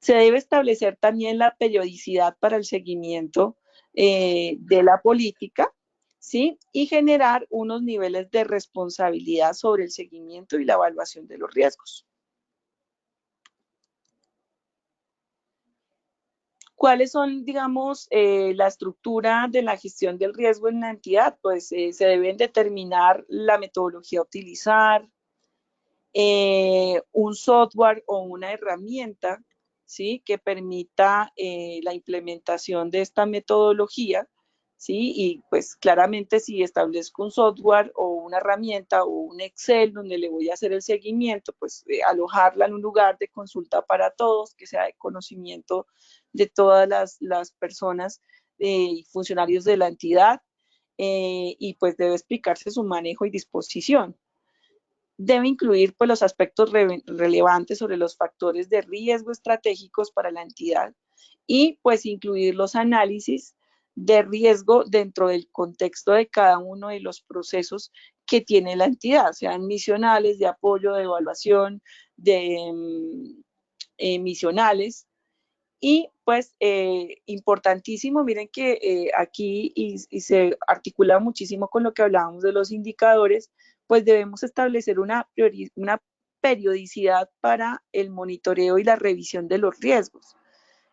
Se debe establecer también la periodicidad para el seguimiento de la política, ¿sí? Y generar unos niveles de responsabilidad sobre el seguimiento y la evaluación de los riesgos. ¿Cuáles son, digamos, la estructura de la gestión del riesgo en la entidad? Pues se deben determinar la metodología a utilizar, un software o una herramienta, ¿sí? Que permita la implementación de esta metodología, ¿sí? Y pues claramente si establezco un software o una herramienta o un Excel donde le voy a hacer el seguimiento, pues alojarla en un lugar de consulta para todos, que sea de conocimiento de todas las personas y funcionarios de la entidad, y pues debe explicarse su manejo y disposición. Debe incluir pues, los aspectos relevantes sobre los factores de riesgo estratégicos para la entidad y pues incluir los análisis de riesgo dentro del contexto de cada uno de los procesos que tiene la entidad, sean misionales, de apoyo, de evaluación, de misionales. Y pues importantísimo, miren que aquí y se articula muchísimo con lo que hablábamos de los indicadores, pues debemos establecer una periodicidad para el monitoreo y la revisión de los riesgos.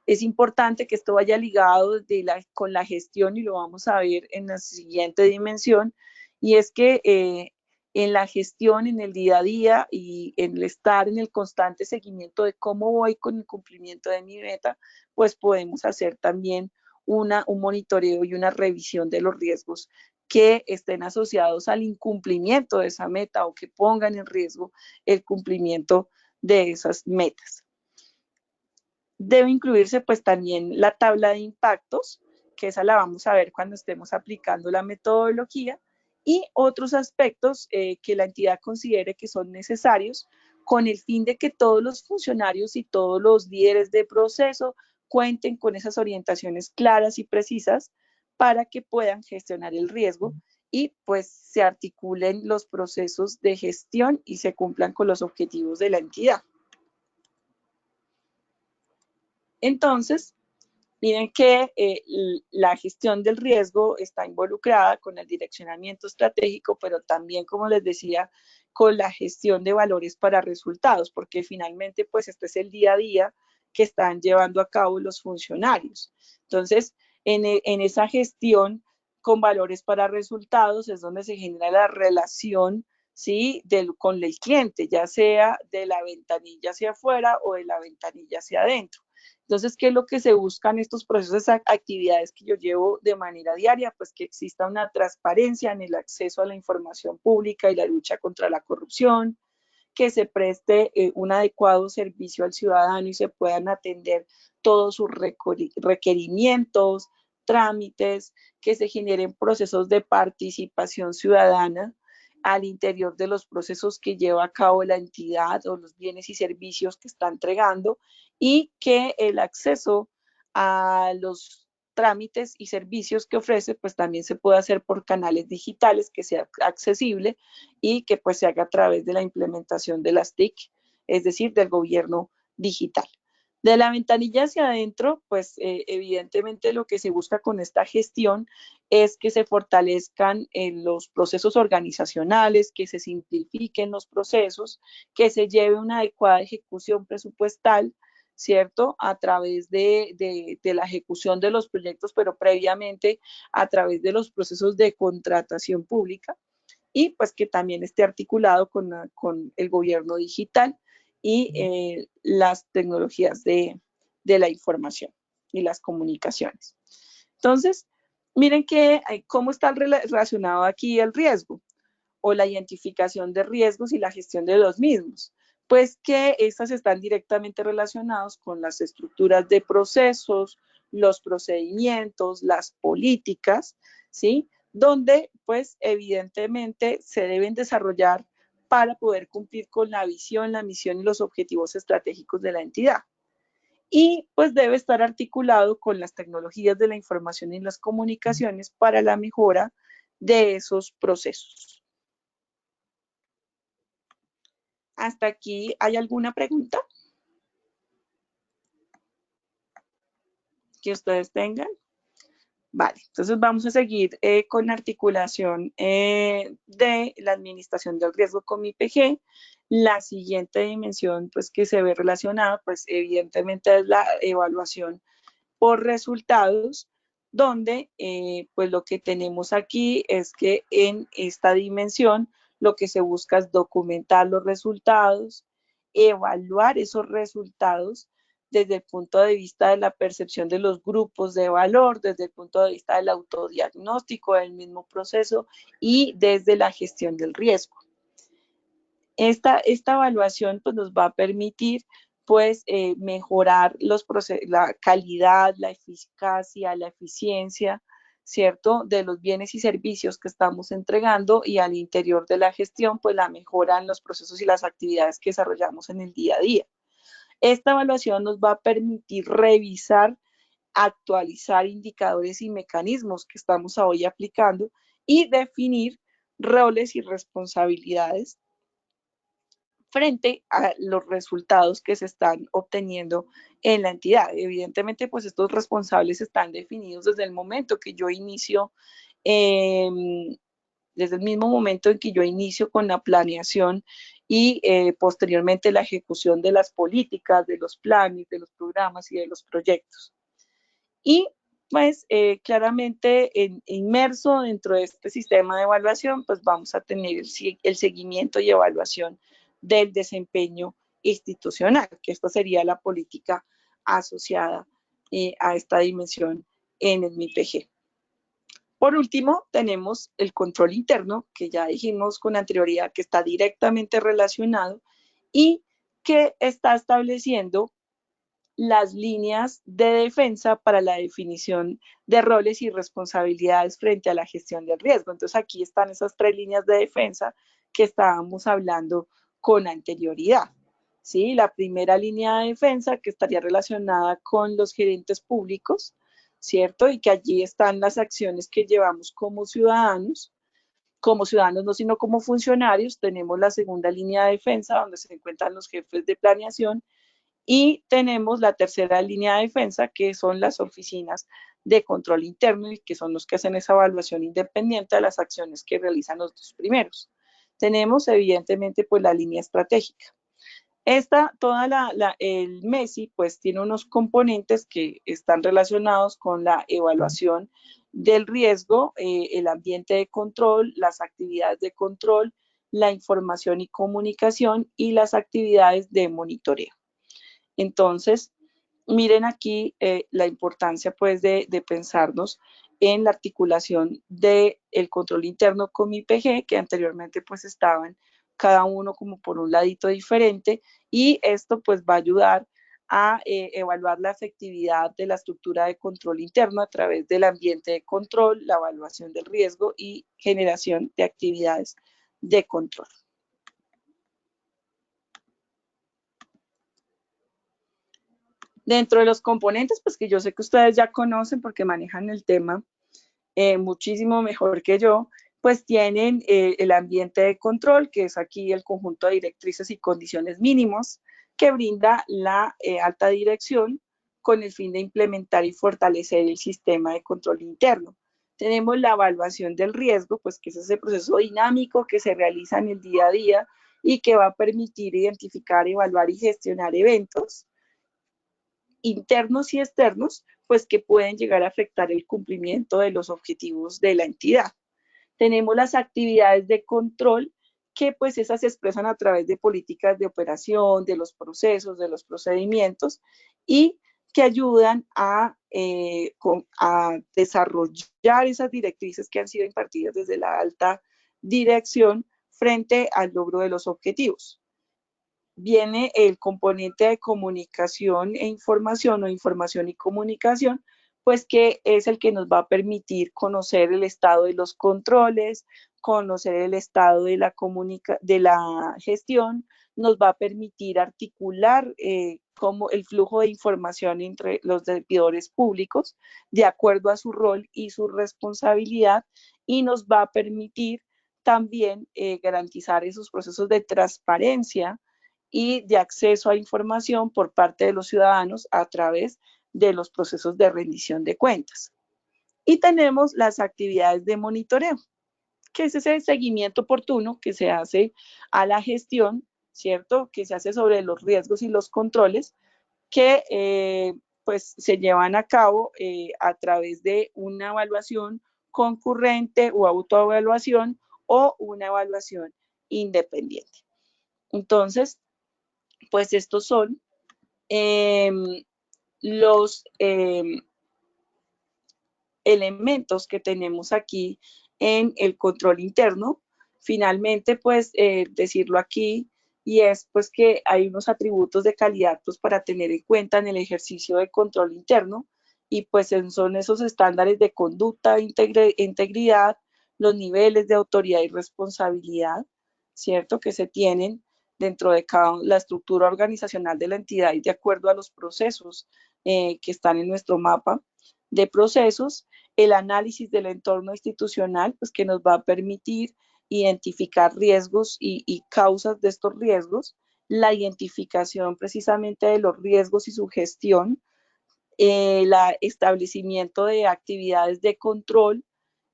Es importante que esto vaya ligado con la gestión y lo vamos a ver en la siguiente dimensión, y es que en la gestión, en el día a día y en el estar en el constante seguimiento de cómo voy con el cumplimiento de mi meta, pues podemos hacer también un monitoreo y una revisión de los riesgos que estén asociados al incumplimiento de esa meta o que pongan en riesgo el cumplimiento de esas metas. Debe incluirse pues también la tabla de impactos, que esa la vamos a ver cuando estemos aplicando la metodología, y otros aspectos que la entidad considere que son necesarios con el fin de que todos los funcionarios y todos los líderes de proceso cuenten con esas orientaciones claras y precisas para que puedan gestionar el riesgo y pues se articulen los procesos de gestión y se cumplan con los objetivos de la entidad. Entonces, miren que la gestión del riesgo está involucrada con el direccionamiento estratégico, pero también, como les decía, con la gestión de valores para resultados, porque finalmente, pues, este es el día a día que están llevando a cabo los funcionarios. Entonces, en esa gestión con valores para resultados es donde se genera la relación, ¿sí? Con el cliente, ya sea de la ventanilla hacia afuera o de la ventanilla hacia adentro. Entonces, ¿qué es lo que se busca en estos procesos, actividades que yo llevo de manera diaria? Pues que exista una transparencia en el acceso a la información pública y la lucha contra la corrupción, que se preste un adecuado servicio al ciudadano y se puedan atender todos sus requerimientos, trámites, que se generen procesos de participación ciudadana al interior de los procesos que lleva a cabo la entidad o los bienes y servicios que está entregando, y que el acceso a los trámites y servicios que ofrece, pues también se puede hacer por canales digitales, que sea accesible y que pues se haga a través de la implementación de las TIC, es decir, del gobierno digital. De la ventanilla hacia adentro, pues evidentemente lo que se busca con esta gestión es que se fortalezcan los procesos organizacionales, que se simplifiquen los procesos, que se lleve una adecuada ejecución presupuestal, ¿cierto? A través de la ejecución de los proyectos, pero previamente a través de los procesos de contratación pública, y pues que también esté articulado con el gobierno digital y las tecnologías de la información y las comunicaciones. Entonces, miren cómo está relacionado aquí el riesgo o la identificación de riesgos y la gestión de los mismos. Pues que estas están directamente relacionadas con las estructuras de procesos, los procedimientos, las políticas, ¿sí? Donde pues evidentemente se deben desarrollar para poder cumplir con la visión, la misión y los objetivos estratégicos de la entidad. Y pues debe estar articulado con las tecnologías de la información y las comunicaciones para la mejora de esos procesos. ¿Hasta aquí hay alguna pregunta que ustedes tengan? Vale, entonces vamos a seguir con articulación de la administración del riesgo con IPG. La siguiente dimensión pues, que se ve relacionada, pues evidentemente es la evaluación por resultados, donde pues lo que tenemos aquí es que en esta dimensión lo que se busca es documentar los resultados, evaluar esos resultados desde el punto de vista de la percepción de los grupos de valor, desde el punto de vista del autodiagnóstico del mismo proceso y desde la gestión del riesgo. Esta evaluación pues, nos va a permitir pues, mejorar la calidad, la eficacia, la eficiencia, ¿cierto? De los bienes y servicios que estamos entregando y al interior de la gestión, pues la mejora en los procesos y las actividades que desarrollamos en el día a día. Esta evaluación nos va a permitir revisar, actualizar indicadores y mecanismos que estamos hoy aplicando y definir roles y responsabilidades frente a los resultados que se están obteniendo en la entidad. Evidentemente, pues estos responsables están definidos desde el momento que yo inicio, desde el mismo momento en que yo inicio con la planeación y posteriormente la ejecución de las políticas, de los planes, de los programas y de los proyectos. Y pues claramente inmerso dentro de este sistema de evaluación, pues vamos a tener el seguimiento y evaluación del desempeño institucional, que esta sería la política asociada a esta dimensión en el MIPG. Por último, tenemos el control interno, que ya dijimos con anterioridad que está directamente relacionado y que está estableciendo las líneas de defensa para la definición de roles y responsabilidades frente a la gestión del riesgo. Entonces aquí están esas 3 líneas de defensa que estábamos hablando con anterioridad. ¿Sí? La primera línea de defensa que estaría relacionada con los gerentes públicos, ¿cierto? Y que allí están las acciones que llevamos como ciudadanos no sino como funcionarios. Tenemos la segunda línea de defensa donde se encuentran los jefes de planeación y tenemos la tercera línea de defensa, que son las oficinas de control interno y que son los que hacen esa evaluación independiente de las acciones que realizan los 2 primeros. Tenemos, evidentemente, pues la línea estratégica. El MESI, pues tiene unos componentes que están relacionados con la evaluación del riesgo, el ambiente de control, las actividades de control, la información y comunicación y las actividades de monitoreo. Entonces, miren aquí la importancia pues de pensarnos en la articulación del control interno con IPG, que anteriormente pues estaban cada uno como por un ladito diferente, y esto pues va a ayudar a evaluar la efectividad de la estructura de control interno a través del ambiente de control, la evaluación del riesgo y generación de actividades de control. Dentro de los componentes, pues que yo sé que ustedes ya conocen porque manejan el tema muchísimo mejor que yo, pues tienen el ambiente de control, que es aquí el conjunto de directrices y condiciones mínimos que brinda la alta dirección con el fin de implementar y fortalecer el sistema de control interno. Tenemos la evaluación del riesgo, pues que es ese proceso dinámico que se realiza en el día a día y que va a permitir identificar, evaluar y gestionar eventos internos y externos, pues que pueden llegar a afectar el cumplimiento de los objetivos de la entidad. Tenemos las actividades de control, que pues esas se expresan a través de políticas de operación, de los procesos, de los procedimientos, y que ayudan a desarrollar esas directrices que han sido impartidas desde la alta dirección frente al logro de los objetivos. viene el componente de comunicación e información o información y comunicación, pues que es el que nos va a permitir conocer el estado de los controles, conocer el estado de la gestión, nos va a permitir articular como el flujo de información entre los servidores públicos de acuerdo a su rol y su responsabilidad, y nos va a permitir también garantizar esos procesos de transparencia y de acceso a información por parte de los ciudadanos a través de los procesos de rendición de cuentas. Y tenemos las actividades de monitoreo, que es ese seguimiento oportuno que se hace a la gestión, ¿cierto? Que se hace sobre los riesgos y los controles que pues se llevan a cabo a través de una evaluación concurrente o autoevaluación o una evaluación independiente. Entonces, pues estos son los elementos que tenemos aquí en el control interno. Finalmente, pues decirlo aquí, y es pues que hay unos atributos de calidad pues para tener en cuenta en el ejercicio de control interno, y pues son esos estándares de conducta, integridad, los niveles de autoridad y responsabilidad, ¿cierto? Que se tienen dentro de la estructura organizacional de la entidad y de acuerdo a los procesos que están en nuestro mapa de procesos, el análisis del entorno institucional, pues que nos va a permitir identificar riesgos y causas de estos riesgos, la identificación precisamente de los riesgos y su gestión, el establecimiento de actividades de control,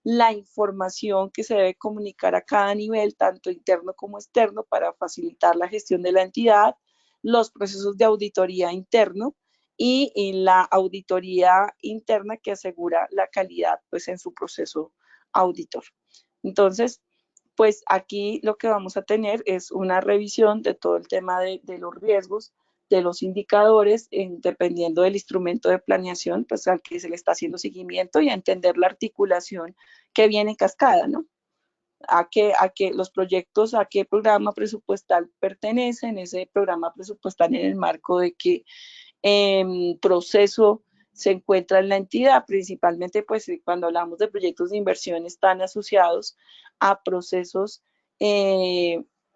la información que se debe comunicar a cada nivel, tanto interno como externo, para facilitar la gestión de la entidad, los procesos de auditoría interno y la auditoría interna que asegura la calidad pues, en su proceso auditor. Entonces, pues aquí lo que vamos a tener es una revisión de todo el tema de los riesgos, de los indicadores, dependiendo del instrumento de planeación, pues al que se le está haciendo seguimiento, y a entender la articulación que viene en cascada, ¿no? A qué los proyectos, a qué programa presupuestal pertenecen, ese programa presupuestal en el marco de qué proceso se encuentra en la entidad. Principalmente pues cuando hablamos de proyectos de inversión están asociados a procesos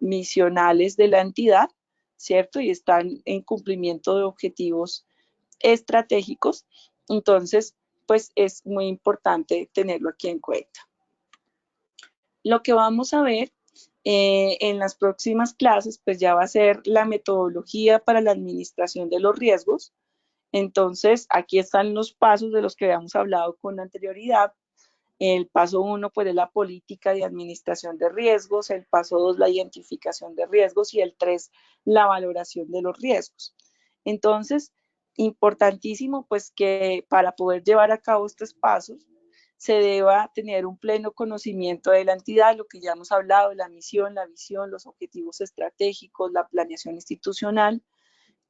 misionales de la entidad, ¿cierto? Y están en cumplimiento de objetivos estratégicos. Entonces, pues es muy importante tenerlo aquí en cuenta. Lo que vamos a ver en las próximas clases, pues ya va a ser la metodología para la administración de los riesgos. Entonces, aquí están los pasos de los que habíamos hablado con anterioridad. El paso 1, pues, es la política de administración de riesgos. El paso 2, la identificación de riesgos. Y el 3, la valoración de los riesgos. Entonces, importantísimo, pues, que para poder llevar a cabo estos pasos, se deba tener un pleno conocimiento de la entidad, lo que ya hemos hablado, la misión, la visión, los objetivos estratégicos, la planeación institucional,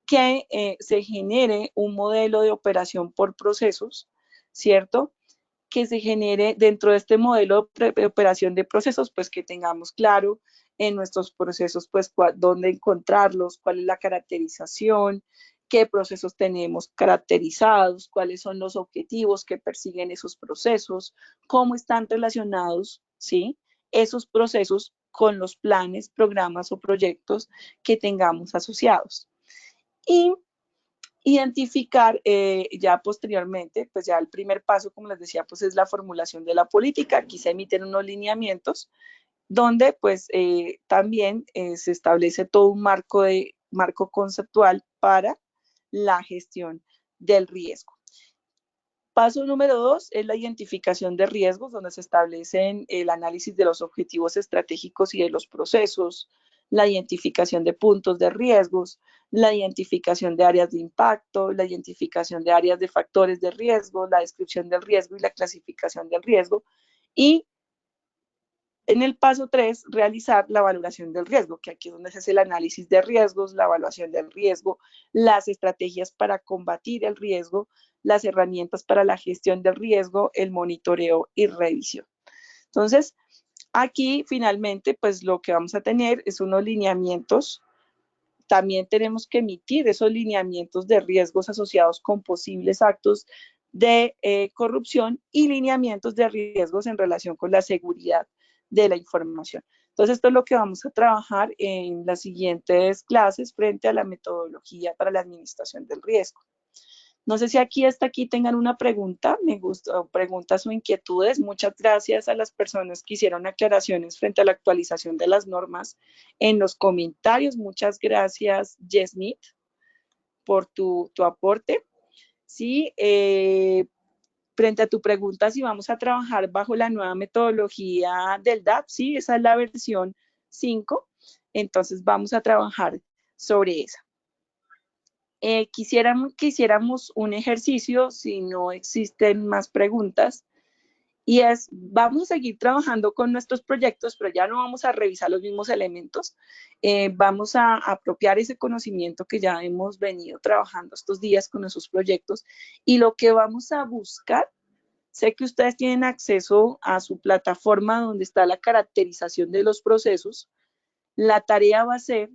que se genere un modelo de operación por procesos, ¿cierto? Que se genere dentro de este modelo de operación de procesos, pues que tengamos claro en nuestros procesos, pues dónde encontrarlos, cuál es la caracterización, qué procesos tenemos caracterizados, cuáles son los objetivos que persiguen esos procesos, cómo están relacionados, ¿sí? Esos procesos con los planes, programas o proyectos que tengamos asociados. Y identificar ya posteriormente, pues ya el primer paso, como les decía, pues es la formulación de la política. Aquí se emiten unos lineamientos donde pues también se establece todo un marco conceptual para la gestión del riesgo. Paso número 2 es la identificación de riesgos, donde se establecen el análisis de los objetivos estratégicos y de los procesos, la identificación de puntos de riesgos, la identificación de áreas de impacto, la identificación de áreas de factores de riesgo, la descripción del riesgo y la clasificación del riesgo. Y en el paso 3, realizar la valoración del riesgo, que aquí es donde se hace el análisis de riesgos, la evaluación del riesgo, las estrategias para combatir el riesgo, las herramientas para la gestión del riesgo, el monitoreo y revisión. Entonces, aquí finalmente, pues lo que vamos a tener es unos lineamientos también tenemos que emitir esos lineamientos de riesgos asociados con posibles actos de corrupción y lineamientos de riesgos en relación con la seguridad de la información. Entonces, esto es lo que vamos a trabajar en las siguientes clases frente a la metodología para la administración del riesgo. No sé si hasta aquí tengan una pregunta, me gusta, preguntas o inquietudes. Muchas gracias a las personas que hicieron aclaraciones frente a la actualización de las normas en los comentarios. Muchas gracias, Yesnit, por tu aporte. Sí, frente a tu pregunta, si vamos a trabajar bajo la nueva metodología del DAP, sí, esa es la versión 5, entonces vamos a trabajar sobre esa. Quisiéramos un ejercicio, si no existen más preguntas, y es, vamos a seguir trabajando con nuestros proyectos, pero ya no vamos a revisar los mismos elementos, vamos a apropiar ese conocimiento que ya hemos venido trabajando estos días con esos proyectos, y lo que vamos a buscar, sé que ustedes tienen acceso a su plataforma donde está la caracterización de los procesos, la tarea va a ser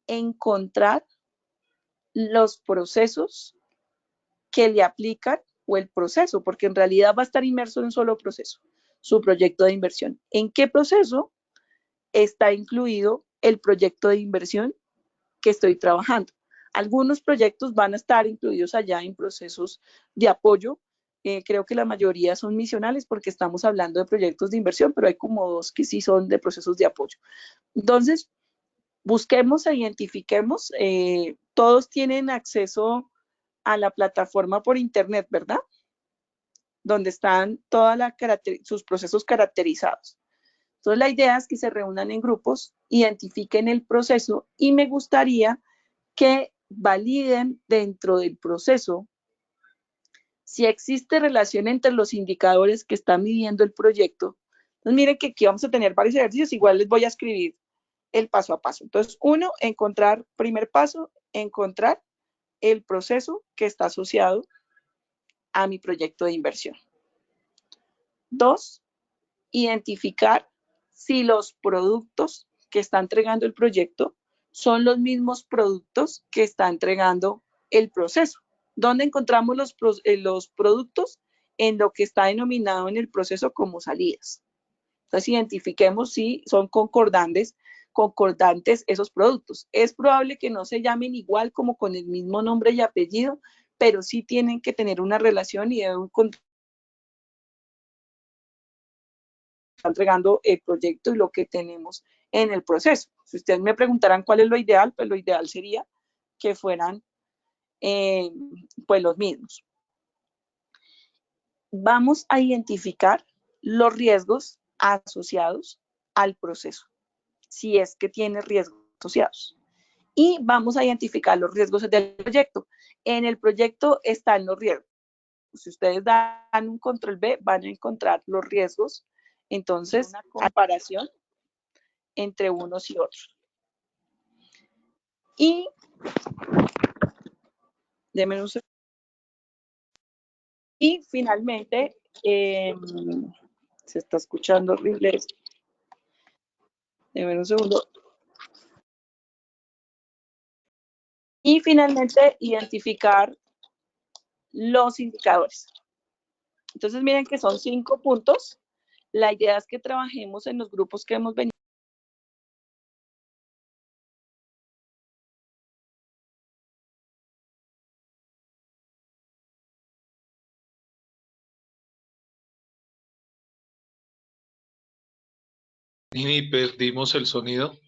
encontrar los procesos que le aplican o el proceso, porque en realidad va a estar inmerso en un solo proceso, su proyecto de inversión. ¿En qué proceso está incluido el proyecto de inversión que estoy trabajando? Algunos proyectos van a estar incluidos allá en procesos de apoyo. Creo que la mayoría son misionales porque estamos hablando de proyectos de inversión, pero hay como 2 que sí son de procesos de apoyo. Entonces, busquemos e identifiquemos, todos tienen acceso a la plataforma por internet, ¿verdad? Donde están sus procesos caracterizados. Entonces la idea es que se reúnan en grupos, identifiquen el proceso y me gustaría que validen dentro del proceso si existe relación entre los indicadores que está midiendo el proyecto. Entonces miren que aquí vamos a tener varios ejercicios, igual les voy a escribir el paso a paso. Entonces, primer paso, encontrar el proceso que está asociado a mi proyecto de inversión. 2, identificar si los productos que está entregando el proyecto son los mismos productos que está entregando el proceso. ¿Dónde encontramos los productos? En lo que está denominado en el proceso como salidas. Entonces, identifiquemos si son concordantes esos productos. Es probable que no se llamen igual como con el mismo nombre y apellido, pero sí tienen que tener una relación y deben está entregando el proyecto y lo que tenemos en el proceso. Si ustedes me preguntaran cuál es lo ideal, pues lo ideal sería que fueran pues los mismos. Vamos a identificar los riesgos asociados al proceso, si es que tiene riesgos asociados. Y vamos a identificar los riesgos del proyecto. En el proyecto están los riesgos. Si ustedes dan un control B, van a encontrar los riesgos. Entonces, una comparación entre unos y otros. Y, y finalmente, se está escuchando horrible esto. Denme un segundo. Y finalmente, identificar los indicadores. Entonces, miren que son 5 puntos. La idea es que trabajemos en los grupos que hemos venido. Nini, perdimos el sonido.